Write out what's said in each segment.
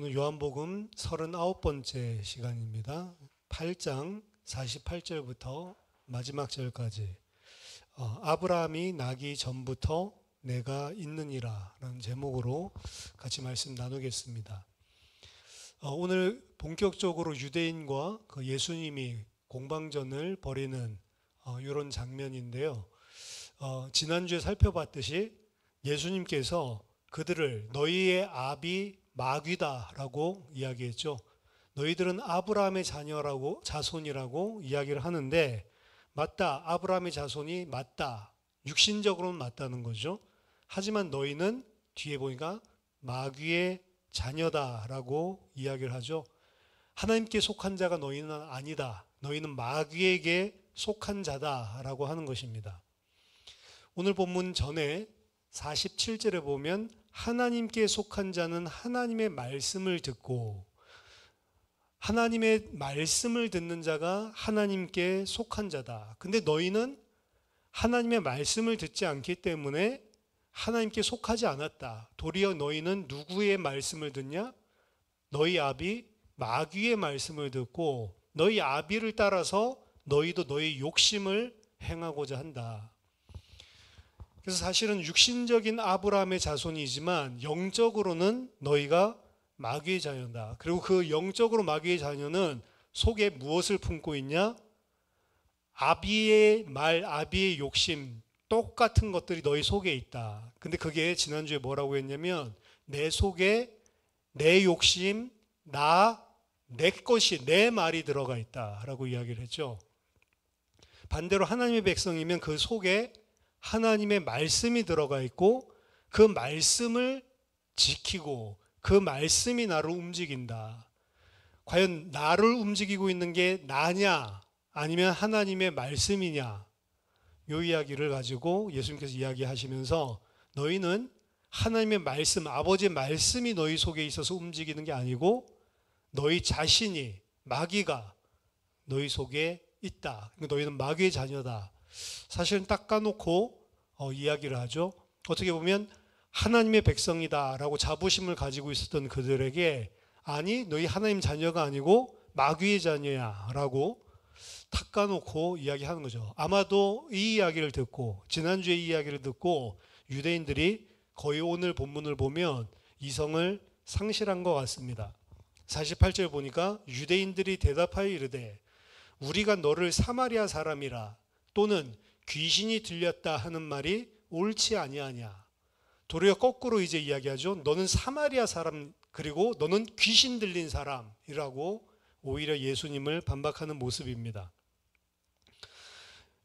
오늘 요한복음 39번째 시간입니다. 8장 48절부터 마지막 절까지 아브라함이 나기 전부터 내가 있느니라 라는 제목으로 같이 말씀 나누겠습니다. 오늘 본격적으로 유대인과 예수님이 공방전을 벌이는 이런 장면인데요. 지난주에 살펴봤듯이 예수님께서 그들을 너희의 아비 마귀다라고 이야기했죠. 너희들은 아브라함의 자손이라고 이야기를 하는데 맞다. 아브라함의 자손이 맞다. 육신적으로는 맞다는 거죠. 하지만 너희는 뒤에 보니까 마귀의 자녀다라고 이야기를 하죠. 하나님께 속한 자가 너희는 아니다. 너희는 마귀에게 속한 자다라고 하는 것입니다. 오늘 본문 전에 47절에 보면 하나님께 속한 자는 하나님의 말씀을 듣고 하나님의 말씀을 듣는 자가 하나님께 속한 자다. 근데 너희는 하나님의 말씀을 듣지 않기 때문에 하나님께 속하지 않았다. 도리어 너희는 누구의 말씀을 듣냐? 너희 아비 마귀의 말씀을 듣고 너희 아비를 따라서 너희도 너희 욕심을 행하고자 한다. 그래서 사실은 육신적인 아브라함의 자손이지만 영적으로는 너희가 마귀의 자녀다. 그리고 그 영적으로 마귀의 자녀는 속에 무엇을 품고 있냐? 아비의 말, 아비의 욕심, 똑같은 것들이 너희 속에 있다. 근데 그게 지난주에 뭐라고 했냐면 내 속에 내 욕심, 내 것이, 내 말이 들어가 있다라고 이야기를 했죠. 반대로 하나님의 백성이면 그 속에 하나님의 말씀이 들어가 있고 그 말씀을 지키고 그 말씀이 나를 움직인다. 과연 나를 움직이고 있는 게 나냐 아니면 하나님의 말씀이냐, 이 이야기를 가지고 예수님께서 이야기하시면서 너희는 하나님의 말씀, 아버지의 말씀이 너희 속에 있어서 움직이는 게 아니고 너희 자신이, 마귀가 너희 속에 있다. 너희는 마귀의 자녀다. 사실은 딱 까놓고 이야기를 하죠. 어떻게 보면 하나님의 백성이다라고 자부심을 가지고 있었던 그들에게 아니 너희 하나님 자녀가 아니고 마귀의 자녀야 라고 탁 까놓고 이야기하는 거죠. 아마도 이 이야기를 듣고 지난주에 이 이야기를 듣고 유대인들이 거의 오늘 본문을 보면 이성을 상실한 것 같습니다. 48절 보니까 유대인들이 대답하여 이르되 우리가 너를 사마리아 사람이라 또는 귀신이 들렸다 하는 말이 옳지 아니하냐. 도리어 거꾸로 이제 이야기하죠. 너는 사마리아 사람 그리고 너는 귀신 들린 사람이라고 오히려 예수님을 반박하는 모습입니다.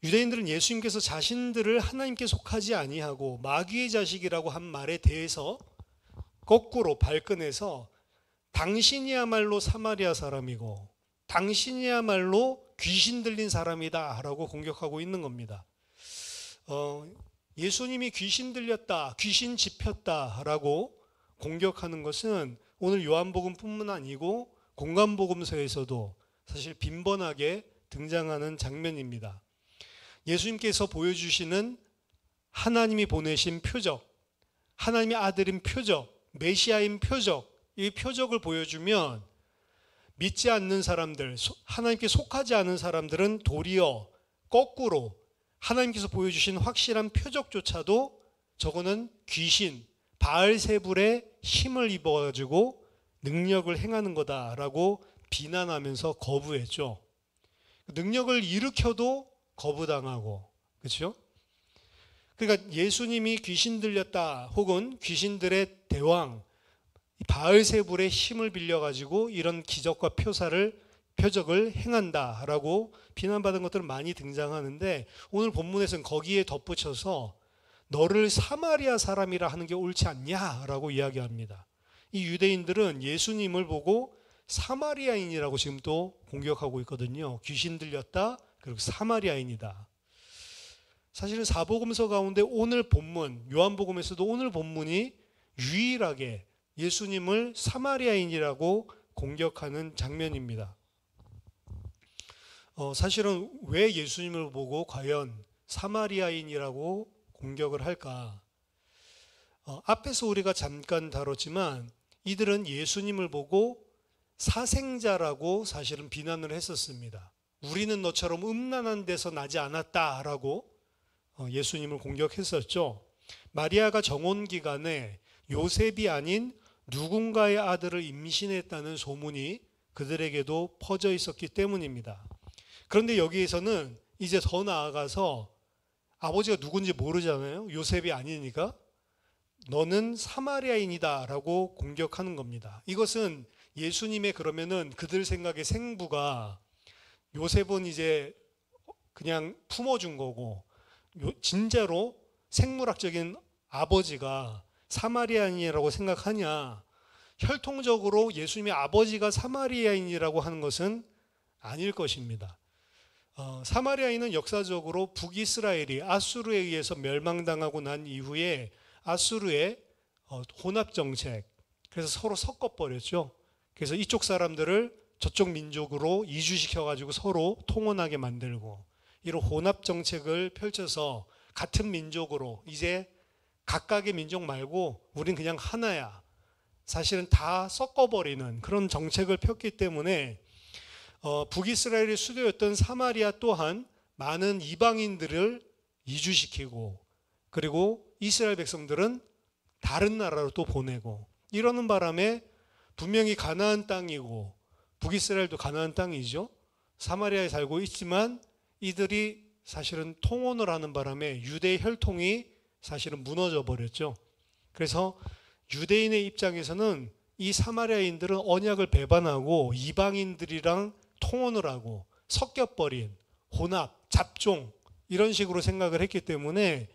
유대인들은 예수님께서 자신들을 하나님께 속하지 아니하고 마귀의 자식이라고 한 말에 대해서 거꾸로 발끈해서 당신이야말로 사마리아 사람이고 당신이야말로 귀신 들린 사람이다 라고 공격하고 있는 겁니다. 예수님이 귀신 들렸다, 귀신 집혔다 라고 공격하는 것은 오늘 요한복음뿐만 아니고 공관복음서에서도 사실 빈번하게 등장하는 장면입니다. 예수님께서 보여주시는 하나님이 보내신 표적, 하나님의 아들인 표적, 메시아인 표적, 이 표적을 보여주면 믿지 않는 사람들, 하나님께 속하지 않은 사람들은 도리어 거꾸로 하나님께서 보여주신 확실한 표적조차도 저거는 귀신, 바알세불의 힘을 입어가지고 능력을 행하는 거다라고 비난하면서 거부했죠. 능력을 일으켜도 거부당하고, 그렇죠? 그러니까 예수님이 귀신 들렸다 혹은 귀신들의 대왕, 바알세불의 힘을 빌려가지고 이런 기적과 표적을 행한다라고 비난받은 것들은 많이 등장하는데 오늘 본문에서는 거기에 덧붙여서 너를 사마리아 사람이라 하는 게 옳지 않냐라고 이야기합니다. 이 유대인들은 예수님을 보고 사마리아인이라고 지금 또 공격하고 있거든요. 귀신 들렸다 그리고 사마리아인이다. 사실은 사복음서 가운데 오늘 본문, 요한복음에서도 오늘 본문이 유일하게 예수님을 사마리아인이라고 공격하는 장면입니다. 사실은 왜 예수님을 보고 과연 사마리아인이라고 공격을 할까? 앞에서 우리가 잠깐 다뤘지만 이들은 예수님을 보고 사생자라고 사실은 비난을 했었습니다. 우리는 너처럼 음란한 데서 나지 않았다라고 예수님을 공격했었죠. 마리아가 정혼 기간에 요셉이 아닌 누군가의 아들을 임신했다는 소문이 그들에게도 퍼져 있었기 때문입니다. 그런데 여기에서는 이제 더 나아가서 아버지가 누군지 모르잖아요. 요셉이 아니니까. 너는 사마리아인이다 라고 공격하는 겁니다. 이것은 예수님의 그러면은 그들 생각에 생부가 요셉은 이제 그냥 품어준 거고 진짜로 생물학적인 아버지가 사마리아인이라고 생각하냐, 혈통적으로 예수님의 아버지가 사마리아인이라고 하는 것은 아닐 것입니다. 사마리아인은 역사적으로 북이스라엘이 아수르에 의해서 멸망당하고 난 이후에 아수르의 혼합정책, 그래서 서로 섞어버렸죠. 그래서 이쪽 사람들을 저쪽 민족으로 이주시켜가지고 서로 통혼하게 만들고, 이런 혼합정책을 펼쳐서 같은 민족으로 이제 각각의 민족 말고 우린 그냥 하나야, 사실은 다 섞어버리는 그런 정책을 폈기 때문에 북이스라엘의 수도였던 사마리아 또한 많은 이방인들을 이주시키고, 그리고 이스라엘 백성들은 다른 나라로 또 보내고, 이러는 바람에 분명히 가나안 땅이고 북이스라엘도 가나안 땅이죠. 사마리아에 살고 있지만 이들이 사실은 통혼을 하는 바람에 유대의 혈통이 사실은 무너져 버렸죠. 그래서 유대인의 입장에서는 이 사마리아인들은 언약을 배반하고 이방인들이랑 통혼을 하고 섞여버린 혼합, 잡종, 이런 식으로 생각을 했기 때문에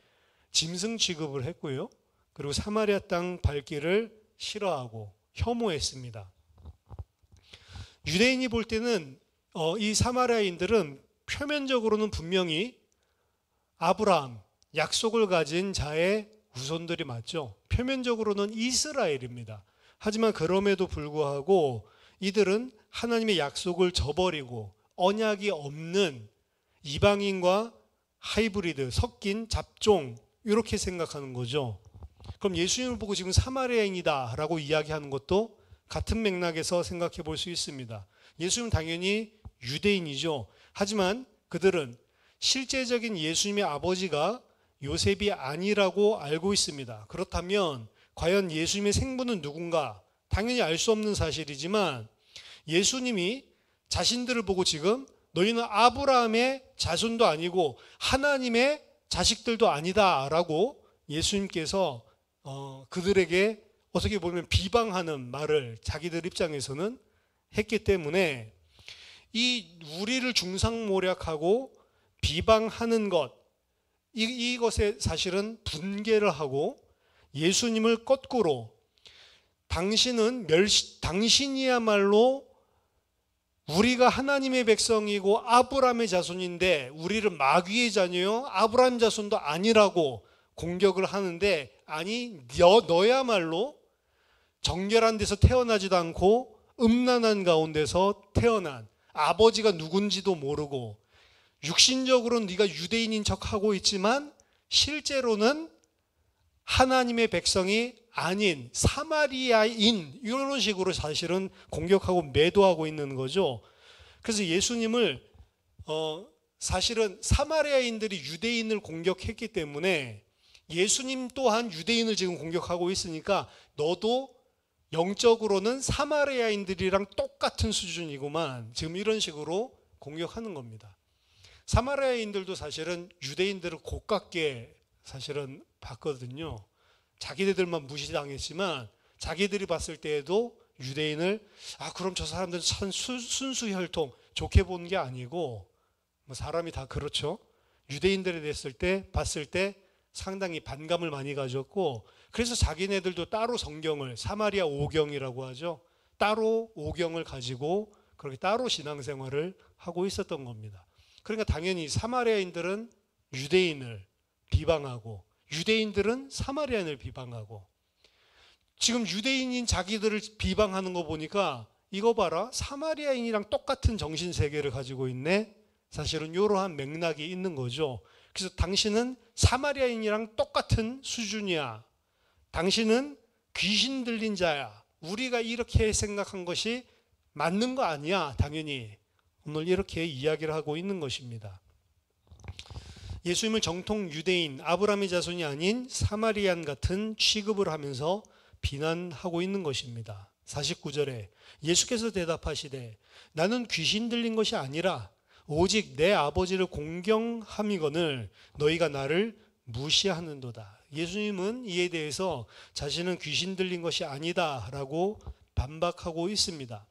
짐승 취급을 했고요. 그리고 사마리아 땅 발길을 싫어하고 혐오했습니다. 유대인이 볼 때는 이 사마리아인들은 표면적으로는 분명히 아브라함, 약속을 가진 자의 후손들이 맞죠. 표면적으로는 이스라엘입니다. 하지만 그럼에도 불구하고 이들은 하나님의 약속을 저버리고 언약이 없는 이방인과 하이브리드, 섞인 잡종, 이렇게 생각하는 거죠. 그럼 예수님을 보고 지금 사마리아인이다 라고 이야기하는 것도 같은 맥락에서 생각해 볼 수 있습니다. 예수님은 당연히 유대인이죠. 하지만 그들은 실제적인 예수님의 아버지가 요셉이 아니라고 알고 있습니다. 그렇다면 과연 예수님의 생부는 누군가? 당연히 알 수 없는 사실이지만 예수님이 자신들을 보고 지금 너희는 아브라함의 자손도 아니고 하나님의 자식들도 아니다 라고 예수님께서 그들에게 어떻게 보면 비방하는 말을 자기들 입장에서는 했기 때문에 이 우리를 중상모략하고 비방하는 것, 이것에 사실은 분개를 하고 예수님을 거꾸로 당신이야말로 우리가 하나님의 백성이고 아브라함의 자손인데 우리를 마귀의 자녀요 아브라함 자손도 아니라고 공격을 하는데, 아니 너야말로 정결한 데서 태어나지도 않고 음란한 가운데서 태어난, 아버지가 누군지도 모르고 육신적으로는 네가 유대인인 척하고 있지만 실제로는 하나님의 백성이 아닌 사마리아인, 이런 식으로 사실은 공격하고 매도하고 있는 거죠. 그래서 예수님을 사실은 사마리아인들이 유대인을 공격했기 때문에 예수님 또한 유대인을 지금 공격하고 있으니까 너도 영적으로는 사마리아인들이랑 똑같은 수준이구만, 지금 이런 식으로 공격하는 겁니다. 사마리아인들도 사실은 유대인들을 고깝게 사실은 봤거든요. 자기들만 무시당했지만 자기들이 봤을 때에도 유대인을 그럼 저 사람들은 참 순수 혈통, 좋게 본 게 아니고, 뭐 사람이 다 그렇죠. 유대인들에 봤을 때 상당히 반감을 많이 가졌고, 그래서 자기네들도 따로 성경을, 사마리아 오경이라고 하죠, 따로 오경을 가지고 그렇게 따로 신앙생활을 하고 있었던 겁니다. 그러니까 당연히 사마리아인들은 유대인을 비방하고 유대인들은 사마리아인을 비방하고, 지금 유대인인 자기들을 비방하는 거 보니까 이거 봐라, 사마리아인이랑 똑같은 정신세계를 가지고 있네, 사실은 이러한 맥락이 있는 거죠. 그래서 당신은 사마리아인이랑 똑같은 수준이야, 당신은 귀신 들린 자야, 우리가 이렇게 생각한 것이 맞는 거 아니야, 당연히. 오늘 이렇게 이야기를 하고 있는 것입니다. 예수님을 정통 유대인, 아브라함의 자손이 아닌 사마리안 같은 취급을 하면서 비난하고 있는 것입니다. 49절에 예수께서 대답하시되 나는 귀신 들린 것이 아니라 오직 내 아버지를 공경함이거늘 너희가 나를 무시하는도다. 예수님은 이에 대해서 자신은 귀신 들린 것이 아니다 라고 반박하고 있습니다.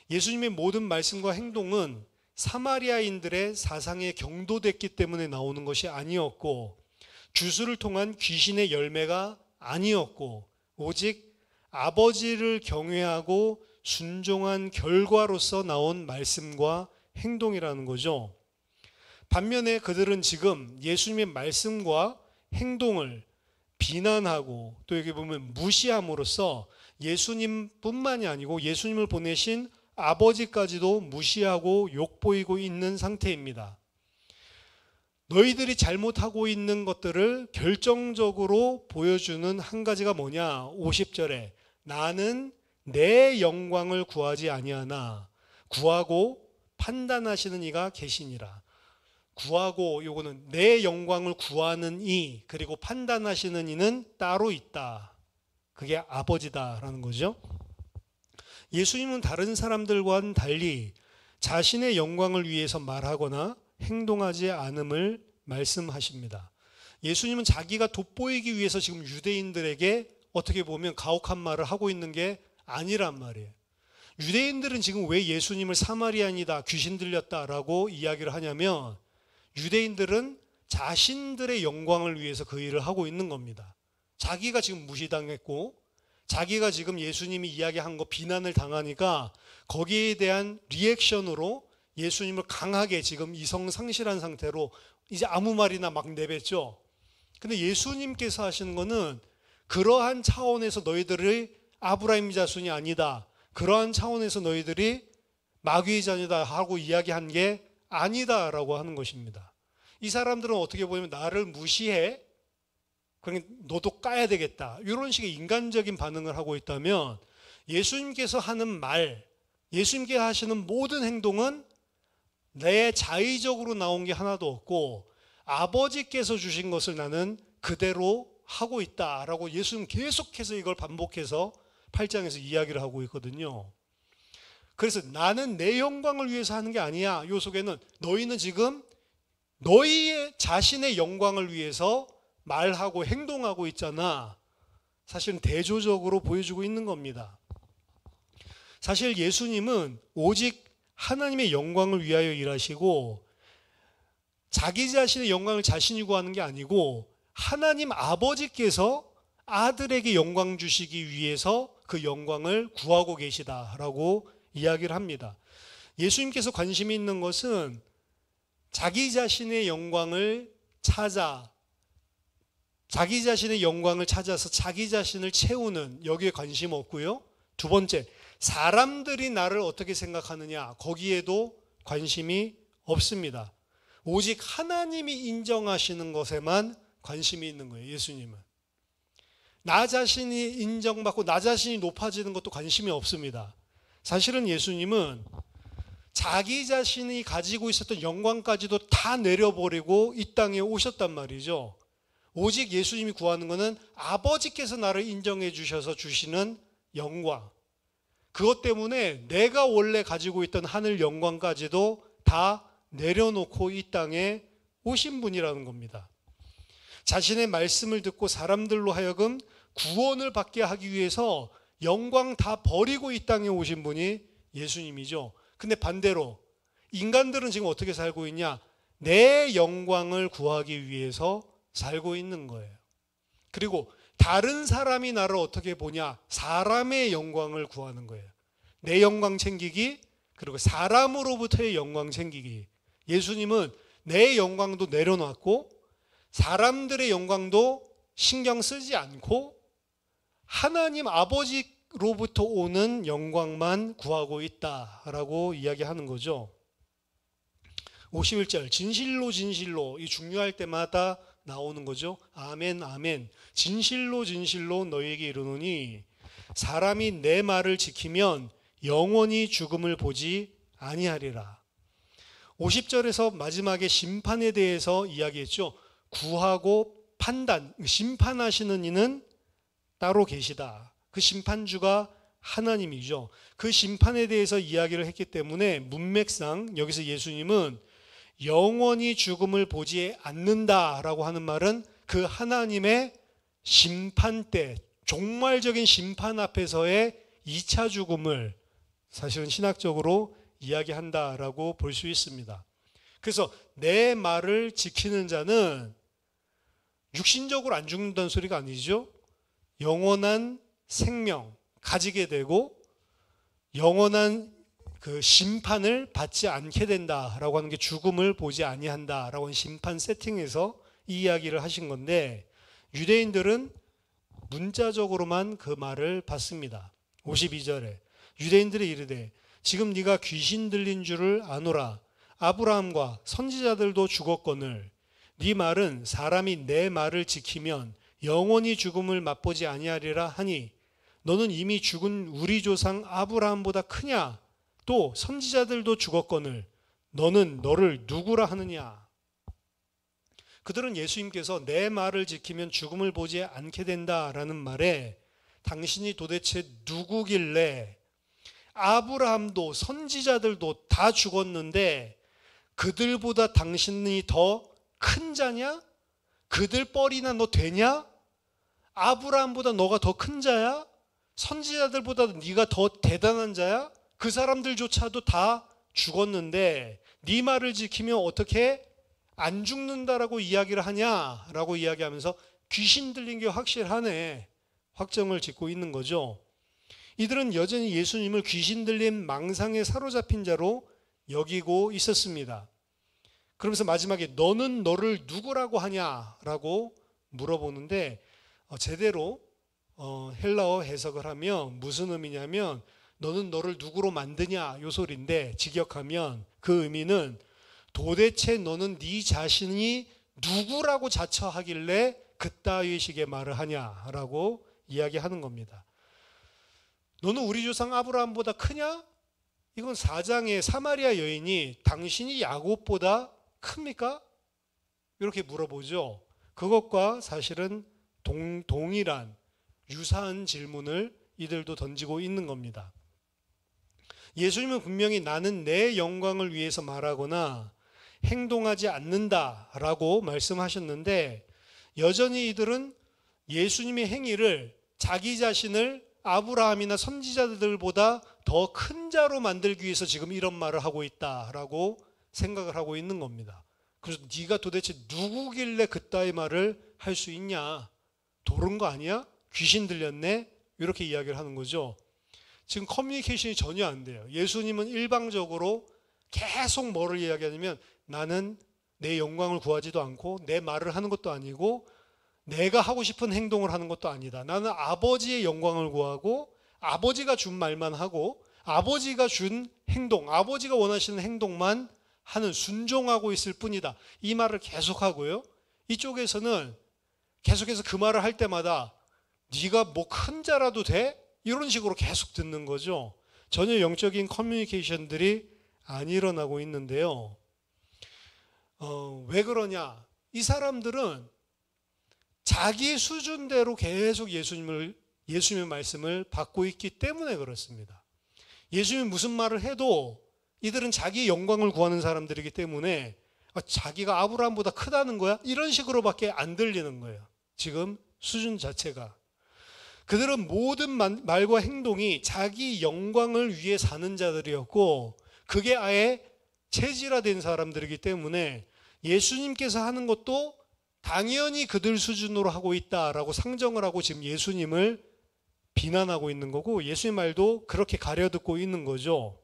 예수님의 모든 말씀과 행동은 사마리아인들의 사상에 경도됐기 때문에 나오는 것이 아니었고, 주술을 통한 귀신의 열매가 아니었고, 오직 아버지를 경외하고 순종한 결과로서 나온 말씀과 행동이라는 거죠. 반면에 그들은 지금 예수님의 말씀과 행동을 비난하고 또 여기 보면 무시함으로써 예수님뿐만이 아니고 예수님을 보내신 아버지까지도 무시하고 욕보이고 있는 상태입니다. 너희들이 잘못하고 있는 것들을 결정적으로 보여주는 한 가지가 뭐냐? 50절에 나는 내 영광을 구하지 아니하나 구하고 판단하시는 이가 계시니라. 구하고 요거는 내 영광을 구하는 이, 그리고 판단하시는 이는 따로 있다. 그게 아버지다라는 거죠. 예수님은 다른 사람들과는 달리 자신의 영광을 위해서 말하거나 행동하지 않음을 말씀하십니다. 예수님은 자기가 돋보이기 위해서 지금 유대인들에게 어떻게 보면 가혹한 말을 하고 있는 게 아니란 말이에요. 유대인들은 지금 왜 예수님을 사마리안이다, 귀신 들렸다라고 이야기를 하냐면 유대인들은 자신들의 영광을 위해서 그 일을 하고 있는 겁니다. 자기가 지금 무시당했고 자기가 지금 예수님이 이야기한 거 비난을 당하니까 거기에 대한 리액션으로 예수님을 강하게 지금 이성상실한 상태로 이제 아무 말이나 막 내뱉죠. 근데 예수님께서 하시는 거는 그러한 차원에서 너희들이 아브라함 자손이 아니다, 그러한 차원에서 너희들이 마귀의 자녀다 하고 이야기한 게 아니다라고 하는 것입니다. 이 사람들은 어떻게 보면 나를 무시해, 그러니까 너도 까야 되겠다, 이런 식의 인간적인 반응을 하고 있다면 예수님께서 하는 말, 예수님께서 하시는 모든 행동은 내 자의적으로 나온 게 하나도 없고 아버지께서 주신 것을 나는 그대로 하고 있다라고 예수님 계속해서 이걸 반복해서 8장에서 이야기를 하고 있거든요. 그래서 나는 내 영광을 위해서 하는 게 아니야. 이 속에는 너희는 지금 너희의 자신의 영광을 위해서 말하고 행동하고 있잖아. 사실은 대조적으로 보여주고 있는 겁니다. 사실 예수님은 오직 하나님의 영광을 위하여 일하시고 자기 자신의 영광을 자신이 구하는 게 아니고 하나님 아버지께서 아들에게 영광 주시기 위해서 그 영광을 구하고 계시다라고 이야기를 합니다. 예수님께서 관심이 있는 것은 자기 자신의 영광을 자기 자신의 영광을 찾아서 자기 자신을 채우는, 여기에 관심 없고요. 두 번째, 사람들이 나를 어떻게 생각하느냐, 거기에도 관심이 없습니다. 오직 하나님이 인정하시는 것에만 관심이 있는 거예요. 예수님은 나 자신이 인정받고 나 자신이 높아지는 것도 관심이 없습니다. 사실은 예수님은 자기 자신이 가지고 있었던 영광까지도 다 내려버리고 이 땅에 오셨단 말이죠. 오직 예수님이 구하는 것은 아버지께서 나를 인정해 주셔서 주시는 영광, 그것 때문에 내가 원래 가지고 있던 하늘 영광까지도 다 내려놓고 이 땅에 오신 분이라는 겁니다. 자신의 말씀을 듣고 사람들로 하여금 구원을 받게 하기 위해서 영광 다 버리고 이 땅에 오신 분이 예수님이죠. 근데 반대로 인간들은 지금 어떻게 살고 있냐? 내 영광을 구하기 위해서 살고 있는 거예요. 그리고 다른 사람이 나를 어떻게 보냐? 사람의 영광을 구하는 거예요. 내 영광 챙기기, 그리고 사람으로부터의 영광 챙기기. 예수님은 내 영광도 내려놨고 사람들의 영광도 신경 쓰지 않고 하나님 아버지로부터 오는 영광만 구하고 있다라고 이야기하는 거죠. 51절, 진실로 진실로, 이 중요할 때마다 나오는 거죠. 아멘 아멘. 진실로 진실로 너희에게 이르노니 사람이 내 말을 지키면 영원히 죽음을 보지 아니하리라. 50절에서 마지막에 심판에 대해서 이야기했죠. 구하고 판단, 심판하시는 이는 따로 계시다. 그 심판주가 하나님이죠. 그 심판에 대해서 이야기를 했기 때문에 문맥상 여기서 예수님은 영원히 죽음을 보지 않는다라고 하는 말은 그 하나님의 심판 때, 종말적인 심판 앞에서의 2차 죽음을 사실은 신학적으로 이야기한다라고 볼 수 있습니다. 그래서 내 말을 지키는 자는 육신적으로 안 죽는다는 소리가 아니죠. 영원한 생명 가지게 되고 영원한 그 심판을 받지 않게 된다라고 하는 게 죽음을 보지 아니한다라고 하는 심판 세팅에서 이 이야기를 하신 건데, 유대인들은 문자적으로만 그 말을 받습니다. 52절에 유대인들이 이르되 지금 네가 귀신 들린 줄을 아노라. 아브라함과 선지자들도 죽었거늘 네 말은 사람이 내 말을 지키면 영원히 죽음을 맛보지 아니하리라 하니 너는 이미 죽은 우리 조상 아브라함보다 크냐? 또 선지자들도 죽었거늘 너는 너를 누구라 하느냐? 그들은 예수님께서 내 말을 지키면 죽음을 보지 않게 된다라는 말에 당신이 도대체 누구길래, 아브라함도 선지자들도 다 죽었는데 그들보다 당신이 더 큰 자냐? 그들 뻘이나 너 되냐? 아브라함보다 너가 더 큰 자야? 선지자들보다 네가 더 대단한 자야? 그 사람들조차도 다 죽었는데 네 말을 지키면 어떻게 안 죽는다라고 이야기를 하냐라고 이야기하면서 귀신 들린 게 확실하네, 확정을 짓고 있는 거죠. 이들은 여전히 예수님을 귀신 들린 망상에 사로잡힌 자로 여기고 있었습니다. 그러면서 마지막에 너는 너를 누구라고 하냐라고 물어보는데, 제대로 헬라어 해석을 하면 무슨 의미냐면 너는 너를 누구로 만드냐 요 소리인데, 직역하면 그 의미는 도대체 너는 네 자신이 누구라고 자처하길래 그따위 식의 말을 하냐라고 이야기하는 겁니다. 너는 우리 조상 아브라함보다 크냐? 이건 4장의 사마리아 여인이 당신이 야곱보다 큽니까? 이렇게 물어보죠. 그것과 사실은 동일한 유사한 질문을 이들도 던지고 있는 겁니다. 예수님은 분명히 나는 내 영광을 위해서 말하거나 행동하지 않는다라고 말씀하셨는데, 여전히 이들은 예수님의 행위를 자기 자신을 아브라함이나 선지자들보다 더 큰 자로 만들기 위해서 지금 이런 말을 하고 있다라고 생각을 하고 있는 겁니다. 그래서 네가 도대체 누구길래 그따위 말을 할 수 있냐? 도른 거 아니야? 귀신 들렸네? 이렇게 이야기를 하는 거죠. 지금 커뮤니케이션이 전혀 안 돼요. 예수님은 일방적으로 계속 뭐를 이야기하냐면 나는 내 영광을 구하지도 않고 내 말을 하는 것도 아니고 내가 하고 싶은 행동을 하는 것도 아니다. 나는 아버지의 영광을 구하고 아버지가 준 말만 하고 아버지가 준 행동, 아버지가 원하시는 행동만 하는, 순종하고 있을 뿐이다. 이 말을 계속하고요. 이쪽에서는 계속해서 그 말을 할 때마다 네가 뭐 큰 자라도 돼? 이런 식으로 계속 듣는 거죠. 전혀 영적인 커뮤니케이션들이 안 일어나고 있는데요. 왜 그러냐? 이 사람들은 자기 수준대로 계속 예수님의 말씀을 받고 있기 때문에 그렇습니다. 예수님이 무슨 말을 해도 이들은 자기 영광을 구하는 사람들이기 때문에 자기가 아브라함보다 크다는 거야? 이런 식으로밖에 안 들리는 거예요. 지금 수준 자체가. 그들은 모든 말과 행동이 자기 영광을 위해 사는 자들이었고 그게 아예 체질화된 사람들이기 때문에 예수님께서 하는 것도 당연히 그들 수준으로 하고 있다라고 상정을 하고 지금 예수님을 비난하고 있는 거고, 예수님 말도 그렇게 가려듣고 있는 거죠.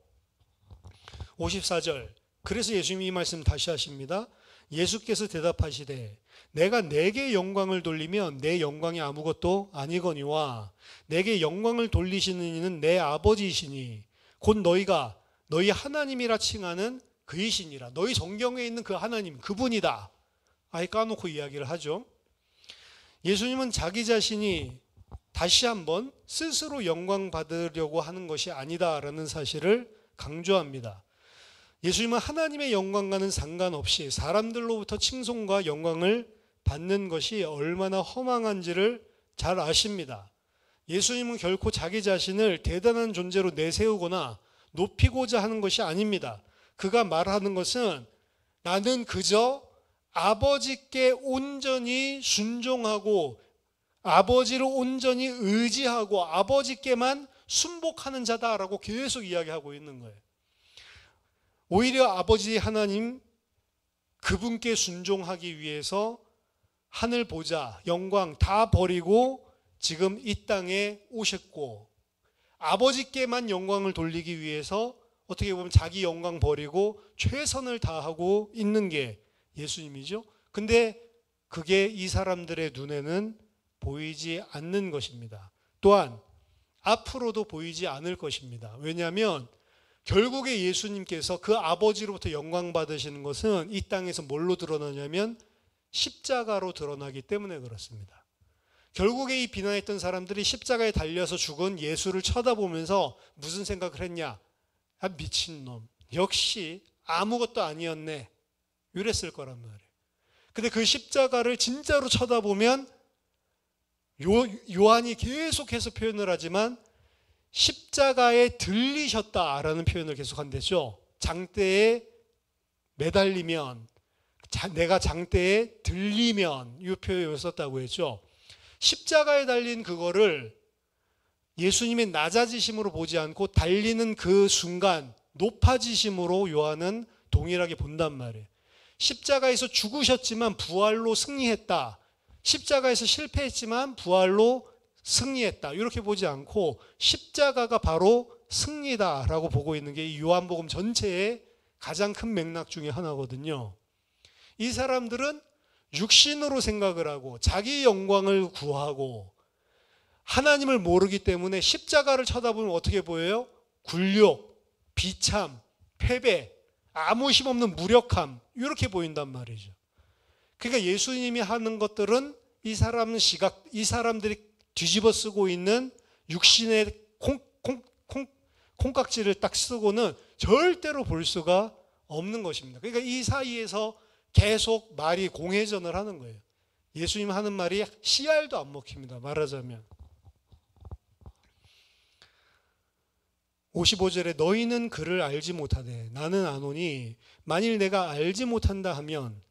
54절. 그래서 예수님이 이 말씀 다시 하십니다. 예수께서 대답하시되 내가 내게 영광을 돌리면 내 영광이 아무것도 아니거니와 내게 영광을 돌리시는 이는 내 아버지이시니 곧 너희가 너희 하나님이라 칭하는 그이시니라. 너희 성경에 있는 그 하나님, 그분이다. 아예 까놓고 이야기를 하죠. 예수님은 자기 자신이 다시 한번 스스로 영광 받으려고 하는 것이 아니다라는 사실을 강조합니다. 예수님은 하나님의 영광과는 상관없이 사람들로부터 칭송과 영광을 받는 것이 얼마나 허망한지를 잘 아십니다. 예수님은 결코 자기 자신을 대단한 존재로 내세우거나 높이고자 하는 것이 아닙니다. 그가 말하는 것은 나는 그저 아버지께 온전히 순종하고 아버지를 온전히 의지하고 아버지께만 순복하는 자다라고 계속 이야기하고 있는 거예요. 오히려 아버지 하나님 그분께 순종하기 위해서 하늘 보좌, 영광 다 버리고 지금 이 땅에 오셨고 아버지께만 영광을 돌리기 위해서 어떻게 보면 자기 영광 버리고 최선을 다하고 있는 게 예수님이죠. 근데 그게 이 사람들의 눈에는 보이지 않는 것입니다. 또한 앞으로도 보이지 않을 것입니다. 왜냐하면 결국에 예수님께서 그 아버지로부터 영광 받으시는 것은 이 땅에서 뭘로 드러나냐면 십자가로 드러나기 때문에 그렇습니다. 결국에 이 비난했던 사람들이 십자가에 달려서 죽은 예수를 쳐다보면서 무슨 생각을 했냐? 아, 미친놈. 역시 아무것도 아니었네. 이랬을 거란 말이에요. 근데 그 십자가를 진짜로 쳐다보면 요한이 계속해서 표현을 하지만 십자가에 들리셨다라는 표현을 계속한댔죠. 장대에 매달리면, 내가 장대에 들리면 이 표현을 썼다고 했죠. 십자가에 달린 그거를 예수님의 낮아지심으로 보지 않고 달리는 그 순간 높아지심으로 요한은 동일하게 본단 말이에요. 십자가에서 죽으셨지만 부활로 승리했다. 십자가에서 실패했지만 부활로 승리했다. 이렇게 보지 않고 십자가가 바로 승리다라고 보고 있는 게 이 요한복음 전체의 가장 큰 맥락 중에 하나거든요. 이 사람들은 육신으로 생각을 하고 자기 영광을 구하고 하나님을 모르기 때문에 십자가를 쳐다보면 어떻게 보여요? 굴욕, 비참, 패배, 아무 힘없는 무력함 이렇게 보인단 말이죠. 그러니까 예수님이 하는 것들은 이 사람들이 뒤집어 쓰고 있는 육신의 콩깍지를 딱 쓰고는 절대로 볼 수가 없는 것입니다. 그러니까 이 사이에서 계속 말이 공회전을 하는 거예요. 예수님 하는 말이 씨알도 안 먹힙니다. 말하자면 55절에 너희는 그를 알지 못하되 나는 아노니 만일 내가 알지 못한다 하면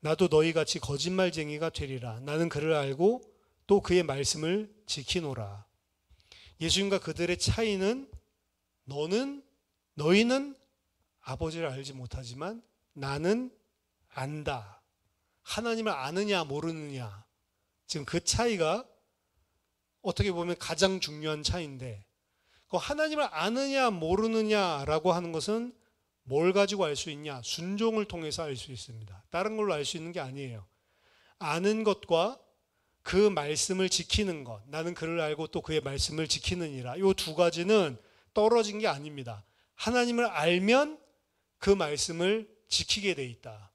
나도 너희같이 거짓말쟁이가 되리라. 나는 그를 알고 또 그의 말씀을 지키노라. 예수님과 그들의 차이는 너희는 아버지를 알지 못하지만 나는 안다. 하나님을 아느냐 모르느냐. 지금 그 차이가 어떻게 보면 가장 중요한 차이인데 하나님을 아느냐 모르느냐라고 하는 것은 뭘 가지고 알 수 있냐? 순종을 통해서 알 수 있습니다. 다른 걸로 알 수 있는 게 아니에요. 아는 것과 그 말씀을 지키는 것. 나는 그를 알고 또 그의 말씀을 지키느니라. 이 두 가지는 떨어진 게 아닙니다. 하나님을 알면 그 말씀을 지키게 돼 있다.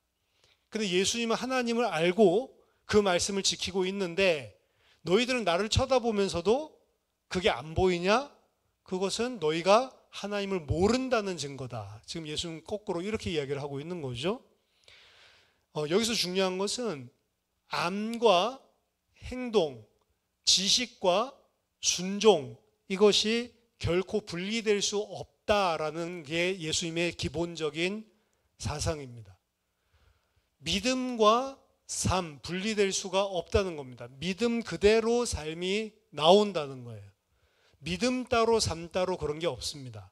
근데 예수님은 하나님을 알고 그 말씀을 지키고 있는데 너희들은 나를 쳐다보면서도 그게 안 보이냐? 그것은 너희가 하나님을 모른다는 증거다. 지금 예수님 거꾸로 이렇게 이야기를 하고 있는 거죠. 여기서 중요한 것은 암과 행동, 지식과 순종 이것이 결코 분리될 수 없다라는 게 예수님의 기본적인 사상입니다. 믿음과 삶 분리될 수가 없다는 겁니다. 믿음 그대로 삶이 나온다는 거예요. 믿음 따로 삶 따로 그런 게 없습니다.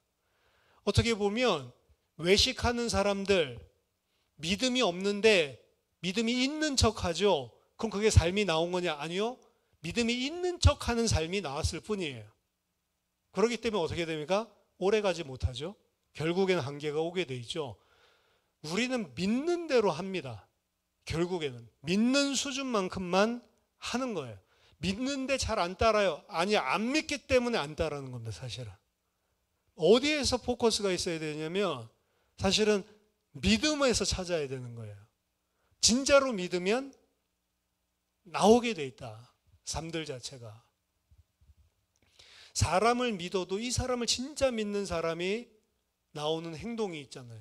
어떻게 보면 외식하는 사람들 믿음이 없는데 믿음이 있는 척하죠. 그럼 그게 삶이 나온 거냐? 아니요. 믿음이 있는 척하는 삶이 나왔을 뿐이에요. 그렇기 때문에 어떻게 됩니까? 오래가지 못하죠. 결국에는 한계가 오게 돼 있죠. 우리는 믿는 대로 합니다. 결국에는 믿는 수준만큼만 하는 거예요. 믿는데 잘 안 따라요. 아니, 안 믿기 때문에 안 따라하는 겁니다. 사실은 어디에서 포커스가 있어야 되냐면 사실은 믿음에서 찾아야 되는 거예요. 진짜로 믿으면 나오게 돼 있다. 삶들 자체가. 사람을 믿어도 이 사람을 진짜 믿는 사람이 나오는 행동이 있잖아요.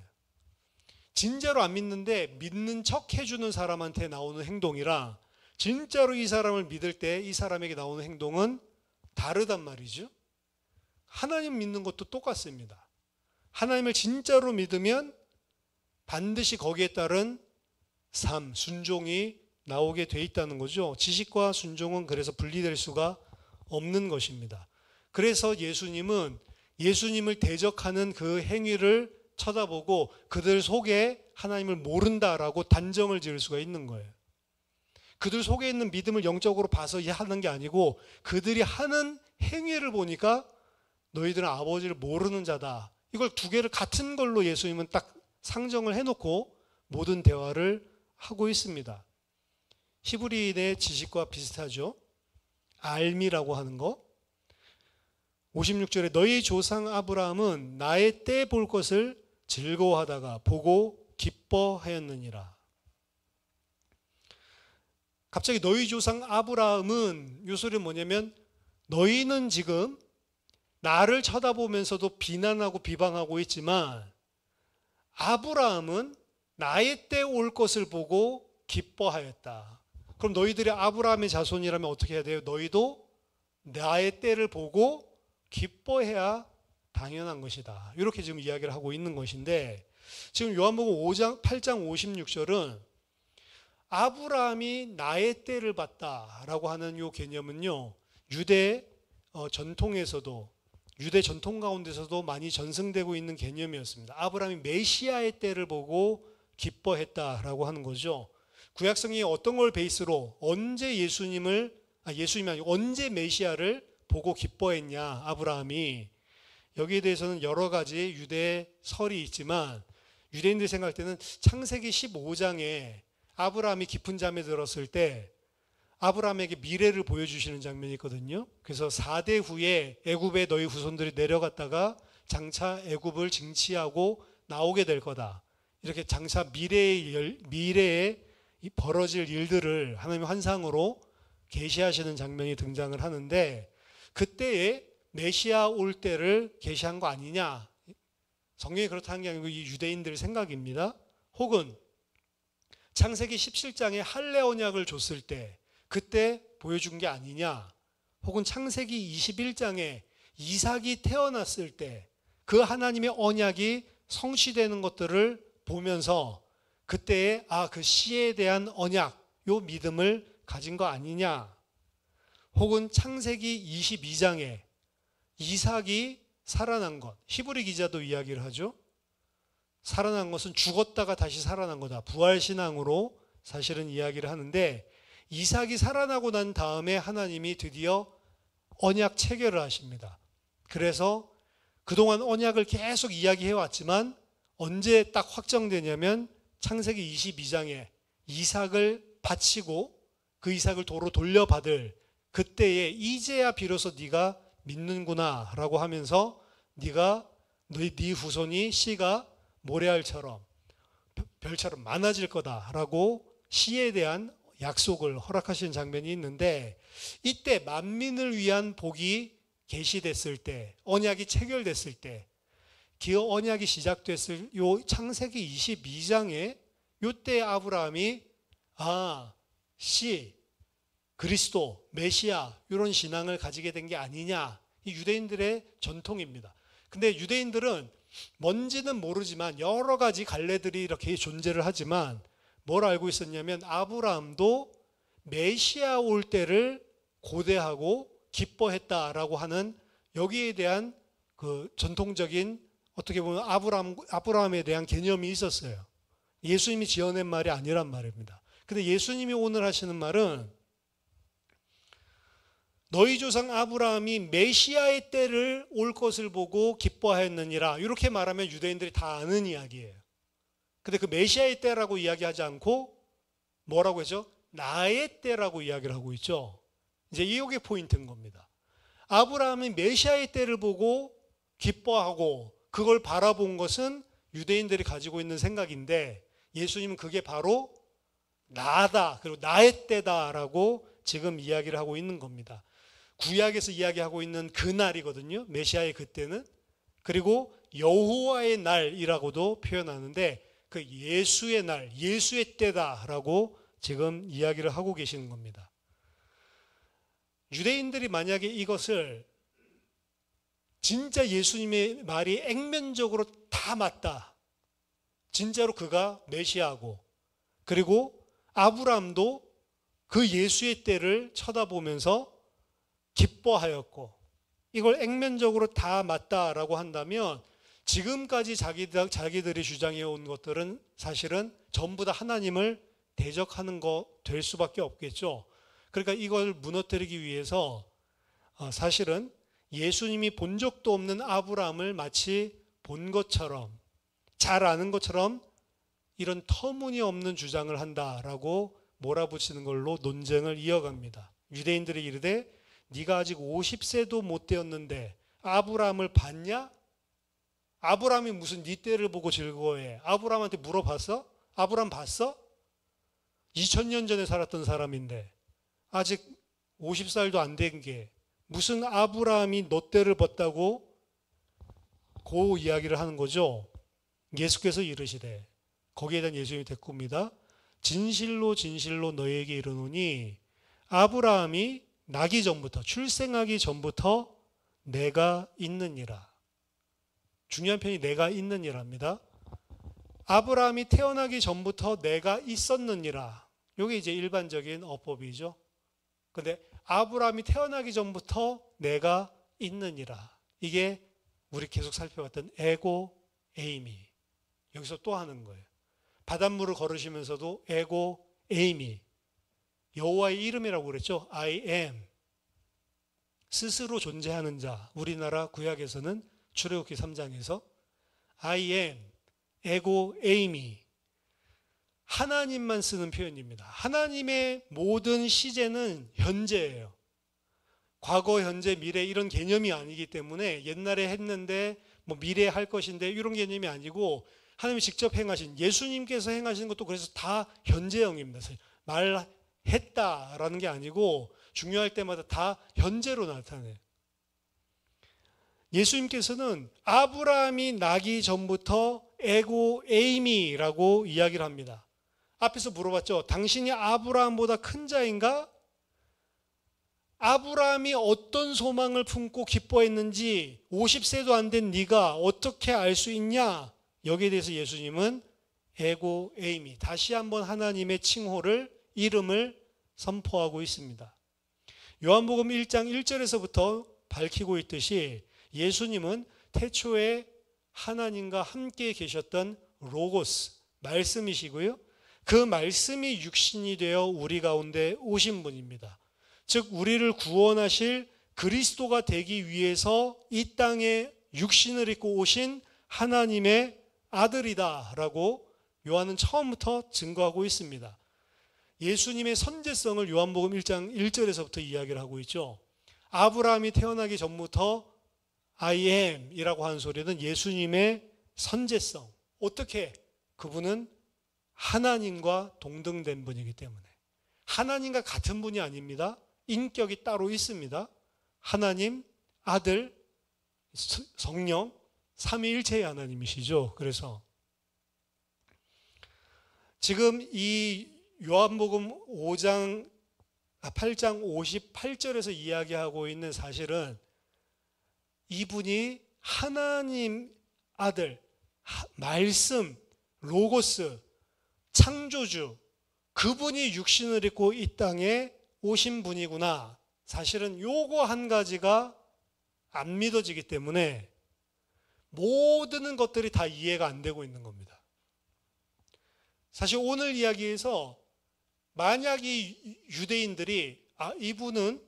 진짜로 안 믿는데 믿는 척 해주는 사람한테 나오는 행동이라 진짜로 이 사람을 믿을 때 이 사람에게 나오는 행동은 다르단 말이죠. 하나님 믿는 것도 똑같습니다. 하나님을 진짜로 믿으면 반드시 거기에 따른 삶, 순종이 나오게 돼 있다는 거죠. 지식과 순종은 그래서 분리될 수가 없는 것입니다. 그래서 예수님은 예수님을 대적하는 그 행위를 쳐다보고 그들 속에 하나님을 모른다라고 단정을 지을 수가 있는 거예요. 그들 속에 있는 믿음을 영적으로 봐서 하는 게 아니고 그들이 하는 행위를 보니까 너희들은 아버지를 모르는 자다. 이걸 두 개를 같은 걸로 예수님은 딱 상정을 해놓고 모든 대화를 하고 있습니다. 히브리인의 지식과 비슷하죠. 알미라고 하는 거. 56절에 너희 조상 아브라함은 나의 때 볼 것을 즐거워하다가 보고 기뻐하였느니라. 갑자기 너희 조상 아브라함은 이 소리는 뭐냐면 너희는 지금 나를 쳐다보면서도 비난하고 비방하고 있지만 아브라함은 나의 때 올 것을 보고 기뻐하였다. 그럼 너희들이 아브라함의 자손이라면 어떻게 해야 돼요? 너희도 나의 때를 보고 기뻐해야 당연한 것이다. 이렇게 지금 이야기를 하고 있는 것인데 지금 요한복음 8장 56절은 아브라함이 나의 때를 봤다라고 하는 이 개념은요. 유대 전통에서도 유대 전통 가운데서도 많이 전승되고 있는 개념이었습니다. 아브라함이 메시아의 때를 보고 기뻐했다라고 하는 거죠. 구약성이 어떤 걸 베이스로 언제 예수님이 아니고 언제 메시아를 보고 기뻐했냐 아브라함이 여기에 대해서는 여러 가지 유대 설이 있지만 유대인들이 생각할 때는 창세기 15장에 아브라함이 깊은 잠에 들었을 때 아브라함에게 미래를 보여주시는 장면이 있거든요. 그래서 4대 후에 애굽에 너희 후손들이 내려갔다가 장차 애굽을 징치하고 나오게 될 거다. 이렇게 장차 미래에 벌어질 일들을 하나님의 환상으로 계시하시는 장면이 등장을 하는데 그때에 메시아 올 때를 계시한 거 아니냐. 성경이 그렇다는 게 아니고 이 유대인들의 생각입니다. 혹은 창세기 17장에 할례 언약을 줬을 때 그때 보여준 게 아니냐. 혹은 창세기 21장에 이삭이 태어났을 때 그 하나님의 언약이 성취되는 것들을 보면서 그때에 그 시에 대한 언약, 요 믿음을 가진 거 아니냐. 혹은 창세기 22장에 이삭이 살아난 것, 히브리 기자도 이야기를 하죠. 살아난 것은 죽었다가 다시 살아난 거다. 부활신앙으로 사실은 이야기를 하는데 이삭이 살아나고 난 다음에 하나님이 드디어 언약 체결을 하십니다. 그래서 그동안 언약을 계속 이야기해 왔지만 언제 딱 확정되냐면 창세기 22장에 이삭을 바치고 그 이삭을 도로 돌려받을 그때에 이제야 비로소 네가 믿는구나 라고 하면서 네 후손이 씨가 모래알처럼 별처럼 많아질 거다라고 시에 대한 약속을 허락하시는 장면이 있는데 이때 만민을 위한 복이 계시됐을 때 언약이 체결됐을 때 그 언약이 시작됐을 요 창세기 22장에 요때 아브라함이 그리스도, 메시아 이런 신앙을 가지게 된 게 아니냐. 이 유대인들의 전통입니다. 근데 유대인들은 뭔지는 모르지만 여러 가지 갈래들이 이렇게 존재를 하지만 뭘 알고 있었냐면 아브라함도 메시아 올 때를 고대하고 기뻐했다라고 하는 여기에 대한 그 전통적인 어떻게 보면 아브라함에 대한 개념이 있었어요. 예수님이 지어낸 말이 아니란 말입니다. 근데 예수님이 오늘 하시는 말은 너희 조상 아브라함이 메시아의 때를 올 것을 보고 기뻐하였느니라. 이렇게 말하면 유대인들이 다 아는 이야기예요. 근데 그 메시아의 때라고 이야기하지 않고 뭐라고 했죠? 나의 때라고 이야기를 하고 있죠. 이제 이게 포인트인 겁니다. 아브라함이 메시아의 때를 보고 기뻐하고 그걸 바라본 것은 유대인들이 가지고 있는 생각인데 예수님은 그게 바로 나다. 그리고 나의 때다라고 지금 이야기를 하고 있는 겁니다. 구약에서 이야기하고 있는 그 날이거든요. 메시아의 그때는. 그리고 여호와의 날이라고도 표현하는데 그 예수의 날, 예수의 때다라고 지금 이야기를 하고 계시는 겁니다. 유대인들이 만약에 이것을 진짜 예수님의 말이 액면적으로 다 맞다. 진짜로 그가 메시아고, 그리고 아브라함도 그 예수의 때를 쳐다보면서 기뻐하였고, 이걸 액면적으로 다 맞다라고 한다면 지금까지 자기들이 주장해온 것들은 사실은 전부 다 하나님을 대적하는 거 될 수밖에 없겠죠. 그러니까 이걸 무너뜨리기 위해서 사실은 예수님이 본 적도 없는 아브라함을 마치 본 것처럼, 잘 아는 것처럼 이런 터무니없는 주장을 한다라고 몰아붙이는 걸로 논쟁을 이어갑니다. 유대인들이 이르되 네가 아직 50세도 못 되었는데 아브라함을 봤냐? 아브라함이 무슨 네 때를 보고 즐거워해? 아브라함한테 물어봤어? 아브라함 봤어? 2000년 전에 살았던 사람인데 아직 50살도 안 된 게 무슨 아브라함이 너 때를 봤다고 그 이야기를 하는 거죠. 예수께서 이르시되, 거기에 대한 예수님이 대꾸입니다. 진실로 진실로 너희에게 이르노니 아브라함이 나기 전부터, 출생하기 전부터 내가 있느니라. 중요한 편이 내가 있느니라입니다. 아브라함이 태어나기 전부터 내가 있었느니라. 이게 이제 일반적인 어법이죠. 근데 아브라함이 태어나기 전부터 내가 있느니라. 이게 우리 계속 살펴봤던 에고 에이미. 여기서 또 하는 거예요. 바닷물을 걸으시면서도 에고 에이미. 여호와의 이름이라고 그랬죠. I am. 스스로 존재하는 자. 우리나라 구약에서는 출애굽기 3장에서 I am, 에고 에이미. 하나님만 쓰는 표현입니다. 하나님의 모든 시제는 현재예요. 과거, 현재, 미래 이런 개념이 아니기 때문에 옛날에 했는데 뭐 미래에 할 것인데 이런 개념이 아니고 하나님이 직접 행하신, 예수님께서 행하신 것도 그래서 다 현재형입니다. 말했다라는 게 아니고 중요할 때마다 다 현재로 나타내요. 예수님께서는 아브라함이 나기 전부터 에고 에이미라고 이야기를 합니다. 앞에서 물어봤죠. 당신이 아브라함보다 큰 자인가? 아브라함이 어떤 소망을 품고 기뻐했는지 50세도 안 된 네가 어떻게 알 수 있냐? 여기에 대해서 예수님은 에고 에이미, 다시 한번 하나님의 칭호를, 이름을 선포하고 있습니다. 요한복음 1장 1절에서부터 밝히고 있듯이 예수님은 태초에 하나님과 함께 계셨던 로고스, 말씀이시고요. 그 말씀이 육신이 되어 우리 가운데 오신 분입니다. 즉 우리를 구원하실 그리스도가 되기 위해서 이 땅에 육신을 입고 오신 하나님의 아들이다라고 요한은 처음부터 증거하고 있습니다. 예수님의 선제성을 요한복음 1장 1절에서부터 이야기를 하고 있죠. 아브라함이 태어나기 전부터 I am 이라고 하는 소리는 예수님의 선제성. 어떻게? 그분은 하나님과 동등된 분이기 때문에. 하나님과 같은 분이 아닙니다. 인격이 따로 있습니다. 하나님, 아들, 성령, 삼위일체의 하나님이시죠. 그래서 지금 이 요한복음 8장 58절에서 이야기하고 있는 사실은 이분이 하나님 아들, 말씀, 로고스, 창조주, 그분이 육신을 입고 이 땅에 오신 분이구나. 사실은 요거 한 가지가 안 믿어지기 때문에 모든 것들이 다 이해가 안 되고 있는 겁니다. 사실 오늘 이야기에서 만약 이 유대인들이 이분은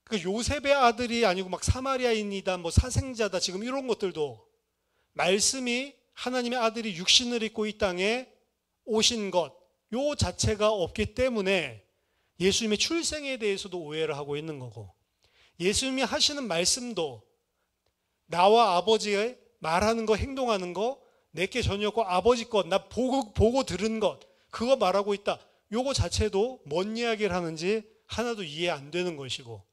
그 요셉의 아들이 아니고 막 사마리아인이다, 뭐 사생자다, 지금 이런 것들도 말씀이 하나님의 아들이 육신을 입고 이 땅에 오신 것, 요 자체가 없기 때문에 예수님의 출생에 대해서도 오해를 하고 있는 거고, 예수님이 하시는 말씀도 나와 아버지의 말하는 거, 행동하는 거, 내게 전혀 없고 아버지 것, 나 보고 들은 것, 그거 말하고 있다. 요거 자체도 뭔 이야기를 하는지 하나도 이해 안 되는 것이고,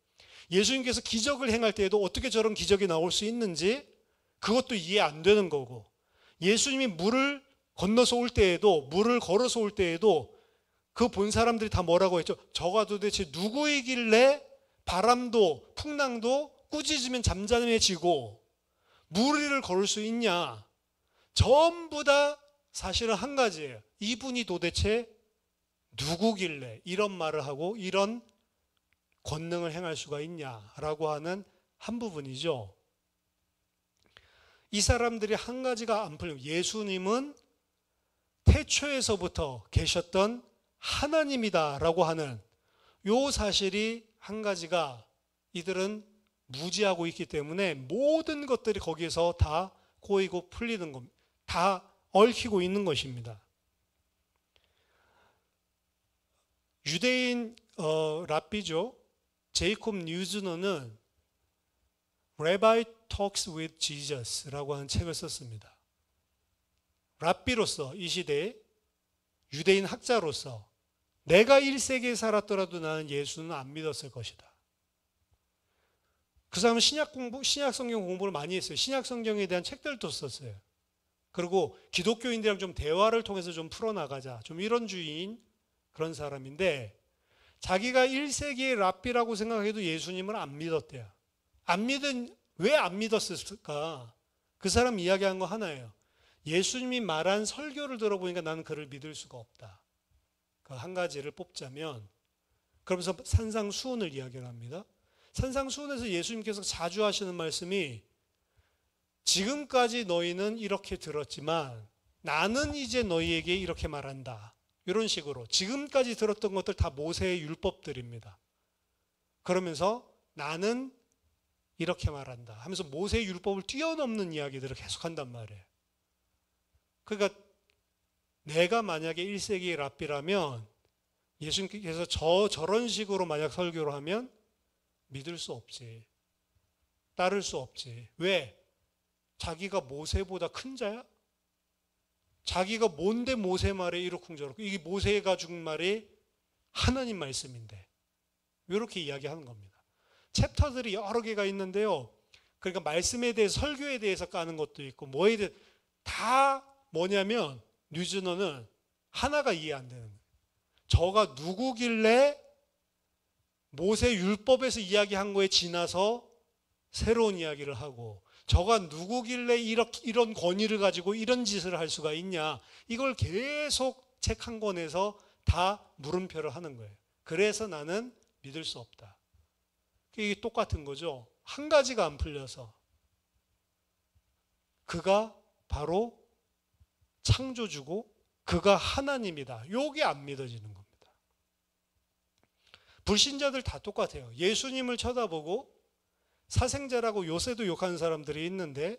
예수님께서 기적을 행할 때에도 어떻게 저런 기적이 나올 수 있는지 그것도 이해 안 되는 거고, 예수님이 물을 건너서 올 때에도, 물을 걸어서 올 때에도 그 본 사람들이 다 뭐라고 했죠? 저가 도대체 누구이길래 바람도 풍랑도 꾸짖으면 잠잠해지고 물 위를 걸을 수 있냐? 전부 다 사실은 한 가지예요. 이분이 도대체 누구길래 이런 말을 하고 이런 권능을 행할 수가 있냐라고 하는 한 부분이죠. 이 사람들이 한 가지가 안 풀리면, 예수님은 태초에서부터 계셨던 하나님이다라고 하는 요 사실이 한 가지가 이들은 무지하고 있기 때문에 모든 것들이 거기에서 다 꼬이고 풀리는 겁니다. 다 얽히고 있는 것입니다. 유대인 랍비죠. 제이콥 뉴즈너는 Rabbi Talks with Jesus라고 하는 책을 썼습니다. 랍비로서, 이 시대의 유대인 학자로서 내가 1세기에 살았더라도 나는 예수는 안 믿었을 것이다. 그 사람은 신약 성경 공부를 많이 했어요. 신약 성경에 대한 책들도 썼어요. 그리고 기독교인들이랑 좀 대화를 통해서 좀 풀어나가자, 좀 이런 주의인 그런 사람인데, 자기가 1세기의 랍비라고 생각해도 예수님을 안 믿었대요. 왜 안 믿었을까? 그 사람 이야기한 거 하나예요. 예수님이 말한 설교를 들어보니까 나는 그를 믿을 수가 없다. 그 한 가지를 뽑자면, 그러면서 산상수훈을 이야기를 합니다. 산상수훈에서 예수님께서 자주 하시는 말씀이, 지금까지 너희는 이렇게 들었지만 나는 이제 너희에게 이렇게 말한다. 이런 식으로 지금까지 들었던 것들 다 모세의 율법들입니다. 그러면서 나는 이렇게 말한다 하면서 모세의 율법을 뛰어넘는 이야기들을 계속한단 말이에요. 그러니까 내가 만약에 1세기의 랍비라면 예수님께서 저런 식으로 만약 설교를 하면 믿을 수 없지. 따를 수 없지. 왜? 자기가 모세보다 큰 자야? 자기가 뭔데 모세 말에 이러쿵저러쿵. 이게 모세가 준 말이 하나님 말씀인데. 이렇게 이야기하는 겁니다. 챕터들이 여러 개가 있는데요. 그러니까 말씀에 대해서, 설교에 대해서 까는 것도 있고, 뭐에 대해 다 뭐냐면, 뉴즈너는 하나가 이해 안 되는 거예요. 저가 누구길래 모세 율법에서 이야기한 거에 지나서 새로운 이야기를 하고, 저가 누구길래 이런 권위를 가지고 이런 짓을 할 수가 있냐. 이걸 계속 책 한 권에서 다 물음표를 하는 거예요. 그래서 나는 믿을 수 없다. 이게 똑같은 거죠. 한 가지가 안 풀려서. 그가 바로 창조주고 그가 하나님이다. 이게 안 믿어지는 겁니다. 불신자들 다 똑같아요. 예수님을 쳐다보고 사생자라고 요새도 욕하는 사람들이 있는데,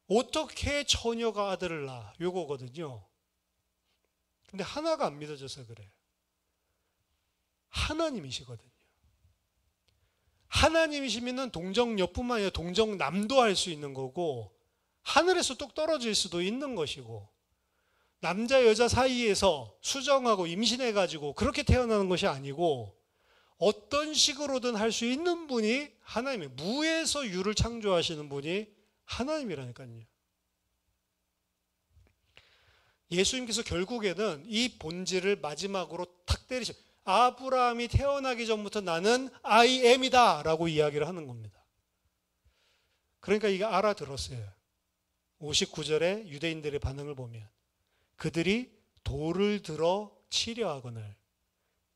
어떻게 처녀가 아들을 낳아? 요거거든요. 근데 하나가 안 믿어져서 그래요. 하나님이시거든요. 하나님이시면 동정녀뿐만 아니라 동정남도 할 수 있는 거고, 하늘에서 뚝 떨어질 수도 있는 것이고, 남자 여자 사이에서 수정하고 임신해가지고 그렇게 태어나는 것이 아니고, 어떤 식으로든 할 수 있는 분이 하나님이에요. 무에서 유를 창조하시는 분이 하나님이라니까요. 예수님께서 결국에는 이 본질을 마지막으로 탁 때리셔. 아브라함이 태어나기 전부터 나는 I am이다 라고 이야기를 하는 겁니다. 그러니까 이게 알아들었어요. 59절에 유대인들의 반응을 보면, 그들이 돌을 들어 치려 하거늘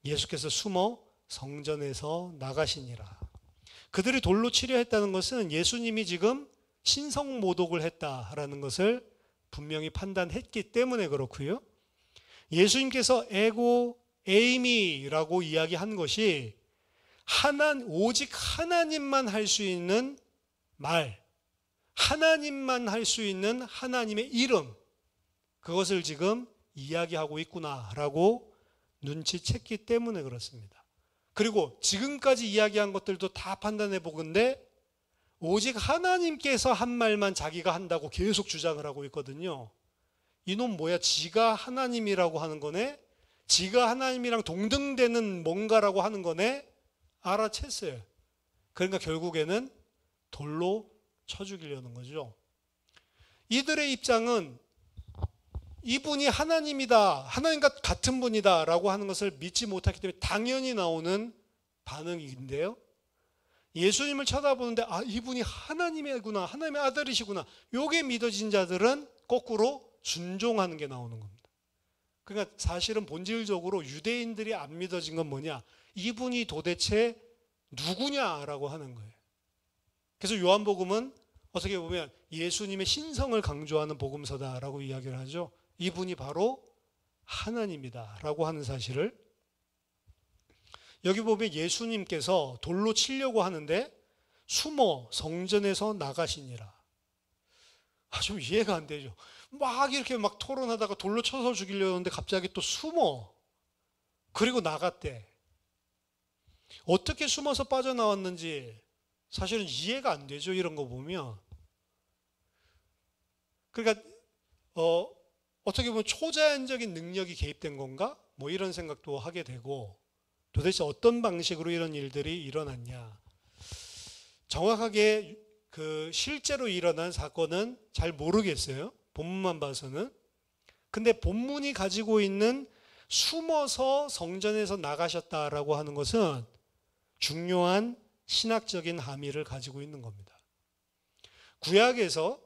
예수께서 숨어 성전에서 나가시니라. 그들이 돌로 치려 했다는 것은 예수님이 지금 신성모독을 했다라는 것을 분명히 판단했기 때문에 그렇고요. 예수님께서 에고 에이미라고 이야기한 것이 오직 하나님만 할 수 있는 말, 하나님만 할 수 있는 하나님의 이름, 그것을 지금 이야기하고 있구나라고 눈치챘기 때문에 그렇습니다. 그리고 지금까지 이야기한 것들도 다 판단해 보건대 오직 하나님께서 한 말만 자기가 한다고 계속 주장을 하고 있거든요. 이놈 뭐야? 지가 하나님이라고 하는 거네? 지가 하나님이랑 동등되는 뭔가라고 하는 거네? 알아챘어요. 그러니까 결국에는 돌로 쳐 죽이려는 거죠. 이들의 입장은 이분이 하나님이다, 하나님과 같은 분이다 라고 하는 것을 믿지 못했기 때문에 당연히 나오는 반응인데요. 예수님을 쳐다보는데 이분이 하나님이구나, 하나님의 아들이시구나, 요게 믿어진 자들은 거꾸로 순종하는 게 나오는 겁니다. 그러니까 사실은 본질적으로 유대인들이 안 믿어진 건 뭐냐, 이분이 도대체 누구냐라고 하는 거예요. 그래서 요한복음은 어떻게 보면 예수님의 신성을 강조하는 복음서다라고 이야기를 하죠. 이분이 바로 하나님이다라고 하는 사실을. 여기 보면 예수님께서 돌로 치려고 하는데 숨어 성전에서 나가시니라. 좀 이해가 안 되죠. 막 이렇게 막 토론하다가 돌로 쳐서 죽이려는데 갑자기 또 숨어. 그리고 나갔대. 어떻게 숨어서 빠져나왔는지 사실은 이해가 안 되죠. 이런 거 보면. 그러니까 어떻게 보면 초자연적인 능력이 개입된 건가? 뭐 이런 생각도 하게 되고, 도대체 어떤 방식으로 이런 일들이 일어났냐. 정확하게 실제로 일어난 사건은 잘 모르겠어요. 본문만 봐서는. 근데 본문이 가지고 있는 숨어서 성전에서 나가셨다라고 하는 것은 중요한 신학적인 함의를 가지고 있는 겁니다. 구약에서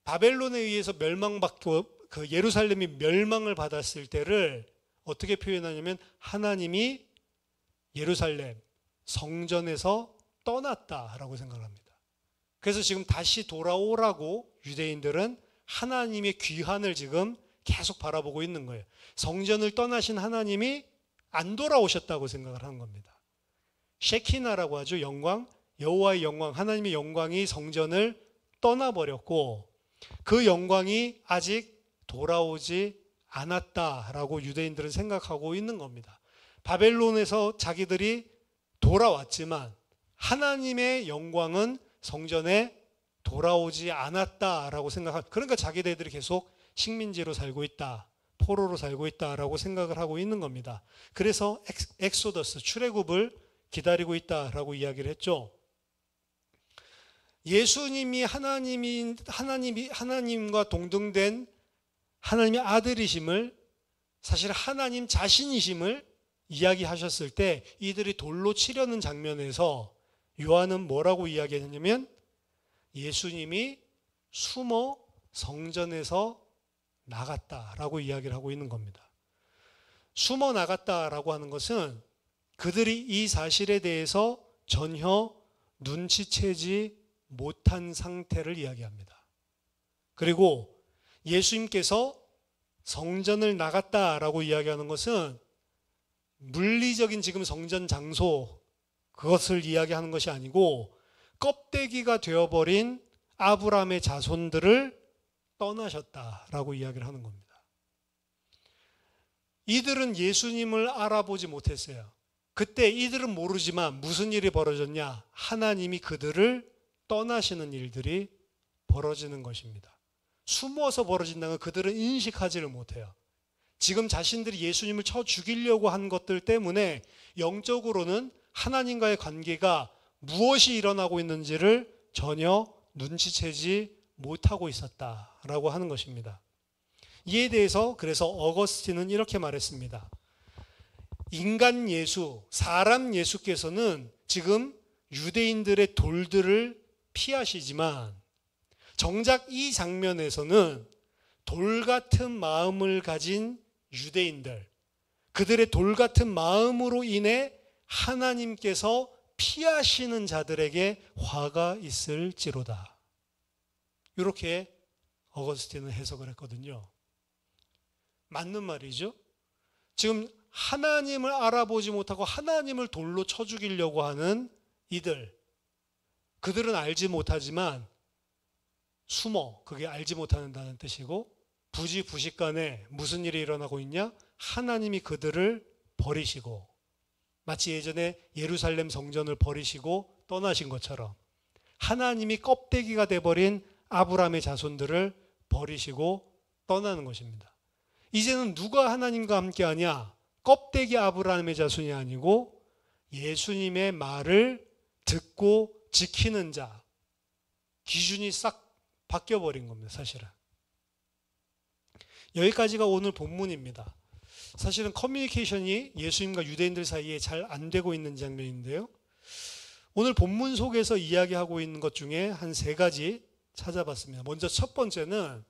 바벨론에 의해서 멸망받고 예루살렘이 멸망을 받았을 때를 어떻게 표현하냐면 하나님이 예루살렘 성전에서 떠났다라고 생각합니다. 그래서 지금 다시 돌아오라고 유대인들은 하나님의 귀환을 지금 계속 바라보고 있는 거예요. 성전을 떠나신 하나님이 안 돌아오셨다고 생각을 하는 겁니다. 셰키나라고 하죠. 영광, 여호와의 영광, 하나님의 영광이 성전을 떠나버렸고 그 영광이 아직 돌아오지 않았다라고 유대인들은 생각하고 있는 겁니다. 바벨론에서 자기들이 돌아왔지만 하나님의 영광은 성전에 돌아오지 않았다라고 생각하고, 그러니까 자기들이 계속 식민지로 살고 있다, 포로로 살고 있다라고 생각을 하고 있는 겁니다. 그래서 엑소더스, 출애굽을 기다리고 있다라고 이야기를 했죠. 예수님이 하나님과 동등된 하나님의 아들이심을, 사실 하나님 자신이심을 이야기하셨을 때 이들이 돌로 치려는 장면에서 요한은 뭐라고 이야기했냐면 예수님이 숨어 성전에서 나갔다라고 이야기를 하고 있는 겁니다. 숨어 나갔다라고 하는 것은 그들이 이 사실에 대해서 전혀 눈치채지 못한 상태를 이야기합니다. 그리고 예수님께서 성전을 나갔다라고 이야기하는 것은 물리적인 지금 성전 장소, 그것을 이야기하는 것이 아니고 껍데기가 되어버린 아브라함의 자손들을 떠나셨다라고 이야기를 하는 겁니다. 이들은 예수님을 알아보지 못했어요. 그때 이들은 모르지만 무슨 일이 벌어졌냐? 하나님이 그들을 떠나시는 일들이 벌어지는 것입니다. 숨어서 벌어진다는 건 그들은 인식하지를 못해요. 지금 자신들이 예수님을 쳐 죽이려고 한 것들 때문에 영적으로는 하나님과의 관계가 무엇이 일어나고 있는지를 전혀 눈치채지 못하고 있었다라고 하는 것입니다. 이에 대해서 그래서 어거스틴은 이렇게 말했습니다. 인간 예수, 사람 예수께서는 지금 유대인들의 돌들을 피하시지만 정작 이 장면에서는 돌 같은 마음을 가진 유대인들, 그들의 돌 같은 마음으로 인해 하나님께서 피하시는 자들에게 화가 있을지로다. 이렇게 어거스틴은 해석을 했거든요. 맞는 말이죠. 지금 하나님을 알아보지 못하고 하나님을 돌로 쳐 죽이려고 하는 이들, 그들은 알지 못하지만 숨어, 그게 알지 못한다는 뜻이고, 부지부식간에 무슨 일이 일어나고 있냐? 하나님이 그들을 버리시고, 마치 예전에 예루살렘 성전을 버리시고 떠나신 것처럼 하나님이 껍데기가 돼버린 아브라함의 자손들을 버리시고 떠나는 것입니다. 이제는 누가 하나님과 함께하냐? 껍데기 아브라함의 자손이 아니고 예수님의 말을 듣고 지키는 자, 기준이 싹 바뀌어버린 겁니다. 사실은. 여기까지가 오늘 본문입니다. 사실은 커뮤니케이션이 예수님과 유대인들 사이에 잘 안 되고 있는 장면인데요. 오늘 본문 속에서 이야기하고 있는 것 중에 한 3가지 찾아봤습니다. 먼저 첫 번째는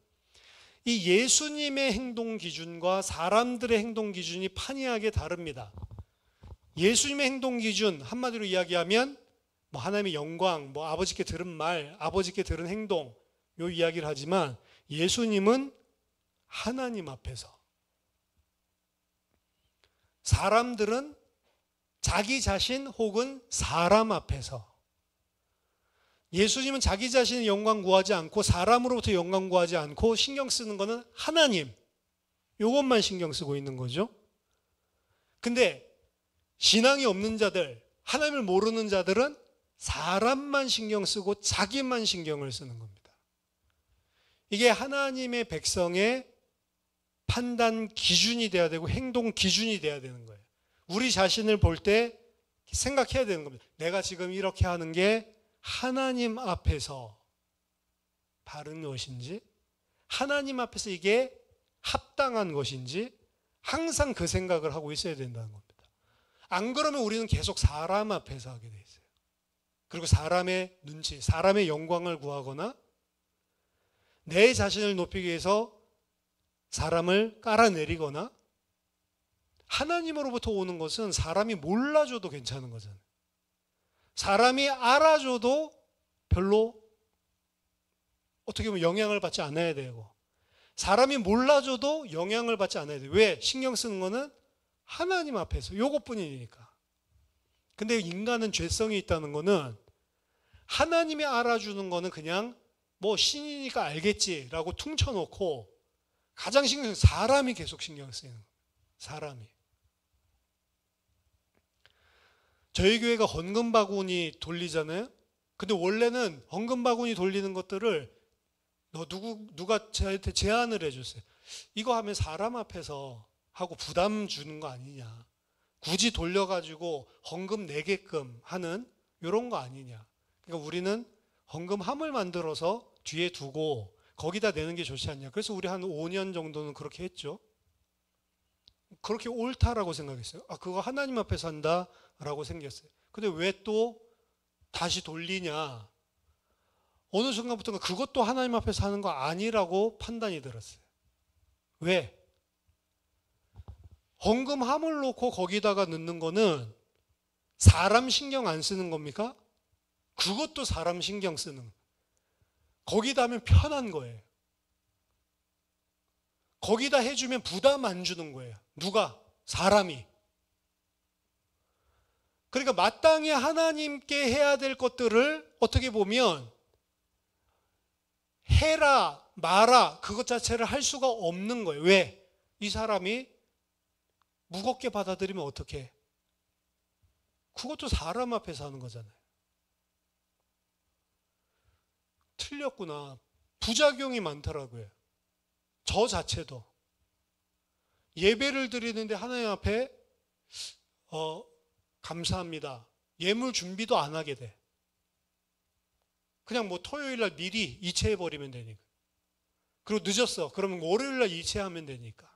이 예수님의 행동 기준과 사람들의 행동 기준이 판이하게 다릅니다. 예수님의 행동 기준, 한마디로 이야기하면 하나님의 영광, 아버지께 들은 말, 아버지께 들은 행동, 요 이야기를 하지만 예수님은 하나님 앞에서, 사람들은 자기 자신 혹은 사람 앞에서, 예수님은 자기 자신의 영광 구하지 않고 사람으로부터 영광 구하지 않고 신경 쓰는 것은 하나님, 이것만 신경 쓰고 있는 거죠. 근데 신앙이 없는 자들, 하나님을 모르는 자들은 사람만 신경 쓰고 자기만 신경을 쓰는 겁니다. 이게 하나님의 백성의 판단 기준이 돼야 되고 행동 기준이 돼야 되는 거예요. 우리 자신을 볼 때 생각해야 되는 겁니다. 내가 지금 이렇게 하는 게 하나님 앞에서 바른 것인지, 하나님 앞에서 이게 합당한 것인지 항상 그 생각을 하고 있어야 된다는 겁니다. 안 그러면 우리는 계속 사람 앞에서 하게 돼 있어요. 그리고 사람의 눈치, 사람의 영광을 구하거나 내 자신을 높이기 위해서 사람을 깔아내리거나, 하나님으로부터 오는 것은 사람이 몰라줘도 괜찮은 거잖아요. 사람이 알아줘도 별로 어떻게 보면 영향을 받지 않아야 되고, 사람이 몰라줘도 영향을 받지 않아야 돼요. 왜? 신경 쓰는 거는 하나님 앞에서 요것뿐이니까. 근데 인간은 죄성이 있다는 거는 하나님이 알아주는 거는 그냥 신이니까 알겠지라고 퉁쳐놓고 가장 신경 쓰는 사람이 계속 신경 쓰이는 거예요. 사람이. 저희 교회가 헌금 바구니 돌리잖아요. 근데 원래는 헌금 바구니 돌리는 것들을 누가 저한테 제안을 해줬어요. 이거 하면 사람 앞에서 하고 부담 주는 거 아니냐. 굳이 돌려가지고 헌금 내게끔 하는 이런 거 아니냐. 그러니까 우리는 헌금함을 만들어서 뒤에 두고 거기다 내는 게 좋지 않냐. 그래서 우리 한 5년 정도는 그렇게 했죠. 그렇게 옳다라고 생각했어요. 그거 하나님 앞에서 한다라고 생겼어요. 근데 왜 또 다시 돌리냐. 어느 순간부터는 그것도 하나님 앞에서 하는 거 아니라고 판단이 들었어요. 왜? 헌금함을 놓고 거기다가 넣는 거는 사람 신경 안 쓰는 겁니까? 그것도 사람 신경 쓰는. 거기다 하면 편한 거예요. 거기다 해주면 부담 안 주는 거예요. 누가? 사람이. 그러니까 마땅히 하나님께 해야 될 것들을 어떻게 보면 해라 마라 그것 자체를 할 수가 없는 거예요. 왜? 이 사람이 무겁게 받아들이면 어떻게? 그것도 사람 앞에서 하는 거잖아요. 틀렸구나. 부작용이 많더라고요. 저 자체도. 예배를 드리는데 하나님 앞에 감사합니다. 예물 준비도 안 하게 돼. 그냥 토요일 날 미리 이체해버리면 되니까. 그리고 늦었어. 그러면 월요일 날 이체하면 되니까.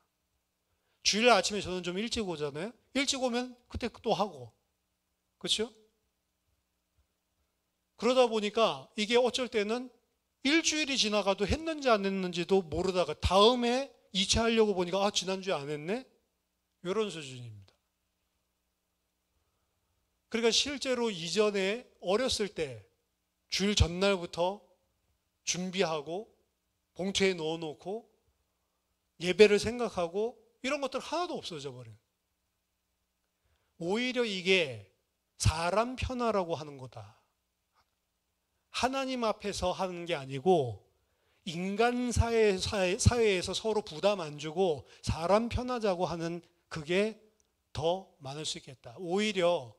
주일 아침에 저는 좀 일찍 오잖아요. 일찍 오면 그때 또 하고. 그렇죠? 그러다 보니까 이게 어쩔 때는 일주일이 지나가도 했는지 안 했는지도 모르다가 다음에 이체하려고 보니까 지난주에 안 했네? 이런 수준입니다. 그러니까 실제로 이전에 어렸을 때 주일 전날부터 준비하고 봉투에 넣어놓고 예배를 생각하고 이런 것들 하나도 없어져 버려요. 오히려 이게 사람 편하라고 하는 거다. 하나님 앞에서 하는 게 아니고 인간 사회에서 서로 부담 안 주고 사람 편하자고 하는 그게 더 많을 수 있겠다. 오히려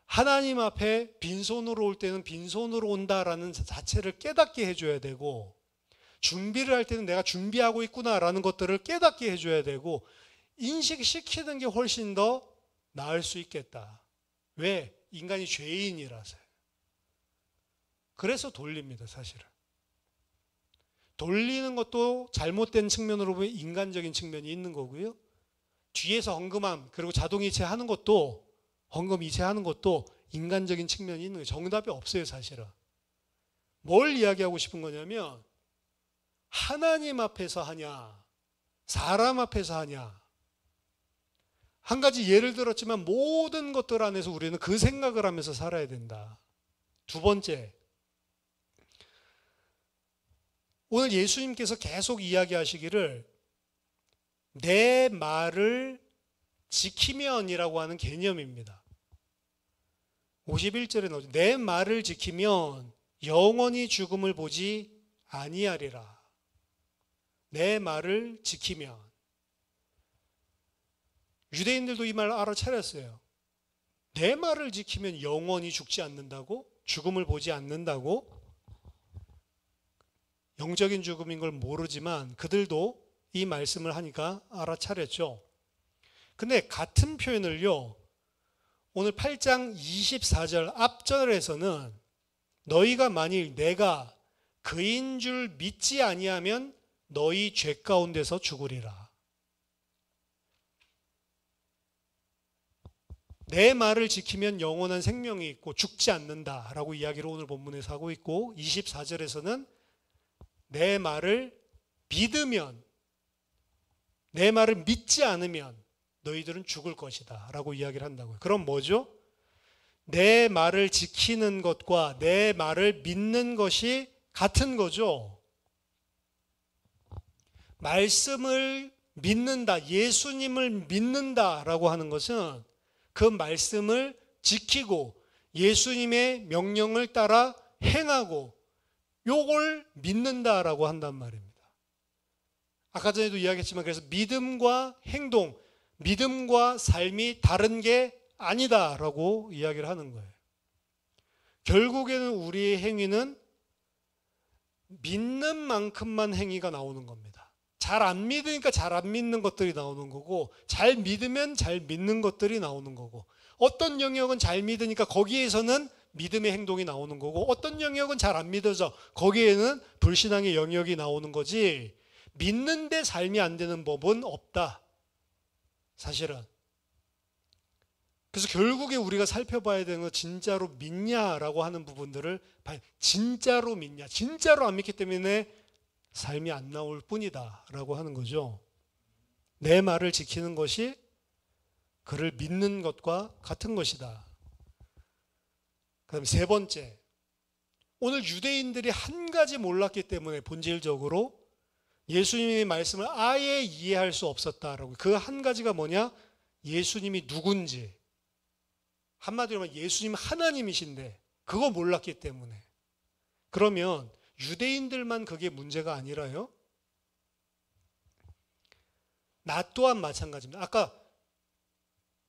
하나님 앞에 빈손으로 올 때는 빈손으로 온다라는 자체를 깨닫게 해줘야 되고, 준비를 할 때는 내가 준비하고 있구나라는 것들을 깨닫게 해줘야 되고, 인식시키는 게 훨씬 더 나을 수 있겠다. 왜? 인간이 죄인이라서요. 그래서 돌립니다, 사실은. 돌리는 것도 잘못된 측면으로 보면 인간적인 측면이 있는 거고요. 뒤에서 헌금함, 그리고 자동이체 하는 것도, 헌금 이체하는 것도 인간적인 측면이 있는 거예요. 정답이 없어요, 사실은. 뭘 이야기하고 싶은 거냐면, 하나님 앞에서 하냐, 사람 앞에서 하냐. 한 가지 예를 들었지만 모든 것들 안에서 우리는 그 생각을 하면서 살아야 된다. 두 번째, 오늘 예수님께서 계속 이야기하시기를 내 말을 지키면이라고 하는 개념입니다. 51절에 나오죠. 내 말을 지키면 영원히 죽음을 보지 아니하리라. 내 말을 지키면. 유대인들도 이 말 알아차렸어요. 내 말을 지키면 영원히 죽지 않는다고? 죽음을 보지 않는다고? 영적인 죽음인 걸 모르지만 그들도 이 말씀을 하니까 알아차렸죠. 근데 같은 표현을요, 오늘 8장 24절 앞절에서는 너희가 만일 내가 그인 줄 믿지 아니하면 너희 죄 가운데서 죽으리라. 내 말을 지키면 영원한 생명이 있고 죽지 않는다라고 이야기를 오늘 본문에서 하고 있고, 24절에서는 내 말을 믿으면, 내 말을 믿지 않으면 너희들은 죽을 것이다 라고 이야기를 한다고요. 그럼 뭐죠? 내 말을 지키는 것과 내 말을 믿는 것이 같은 거죠. 말씀을 믿는다, 예수님을 믿는다라고 하는 것은 그 말씀을 지키고 예수님의 명령을 따라 행하고 요걸 믿는다라고 한단 말입니다. 아까 전에도 이야기했지만 그래서 믿음과 행동, 믿음과 삶이 다른 게 아니다라고 이야기를 하는 거예요. 결국에는 우리의 행위는 믿는 만큼만 행위가 나오는 겁니다. 잘 안 믿으니까 잘 안 믿는 것들이 나오는 거고, 잘 믿으면 잘 믿는 것들이 나오는 거고, 어떤 영역은 잘 믿으니까 거기에서는 믿음의 행동이 나오는 거고, 어떤 영역은 잘 안 믿어져 거기에는 불신앙의 영역이 나오는 거지, 믿는데 삶이 안 되는 법은 없다, 사실은. 그래서 결국에 우리가 살펴봐야 되는 건 진짜로 믿냐라고 하는 부분들을 봐야, 진짜로 믿냐, 진짜로 안 믿기 때문에 삶이 안 나올 뿐이다 라고 하는 거죠. 내 말을 지키는 것이 그를 믿는 것과 같은 것이다. 그 다음에 세 번째, 오늘 유대인들이 한 가지 몰랐기 때문에 본질적으로 예수님의 말씀을 아예 이해할 수 없었다라고. 그 한 가지가 뭐냐? 예수님이 누군지. 한마디로 말하면 예수님 하나님이신데 그거 몰랐기 때문에. 그러면 유대인들만 그게 문제가 아니라요, 나 또한 마찬가지입니다. 아까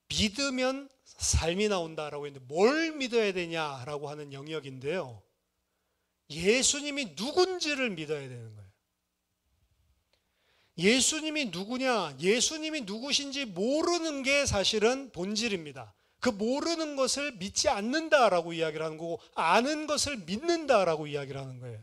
믿으면 삶이 나온다라고 했는데 뭘 믿어야 되냐라고 하는 영역인데요, 예수님이 누군지를 믿어야 되는 거예요. 예수님이 누구냐, 예수님이 누구신지 모르는 게 사실은 본질입니다. 그 모르는 것을 믿지 않는다라고 이야기를 하는 거고, 아는 것을 믿는다라고 이야기를 하는 거예요.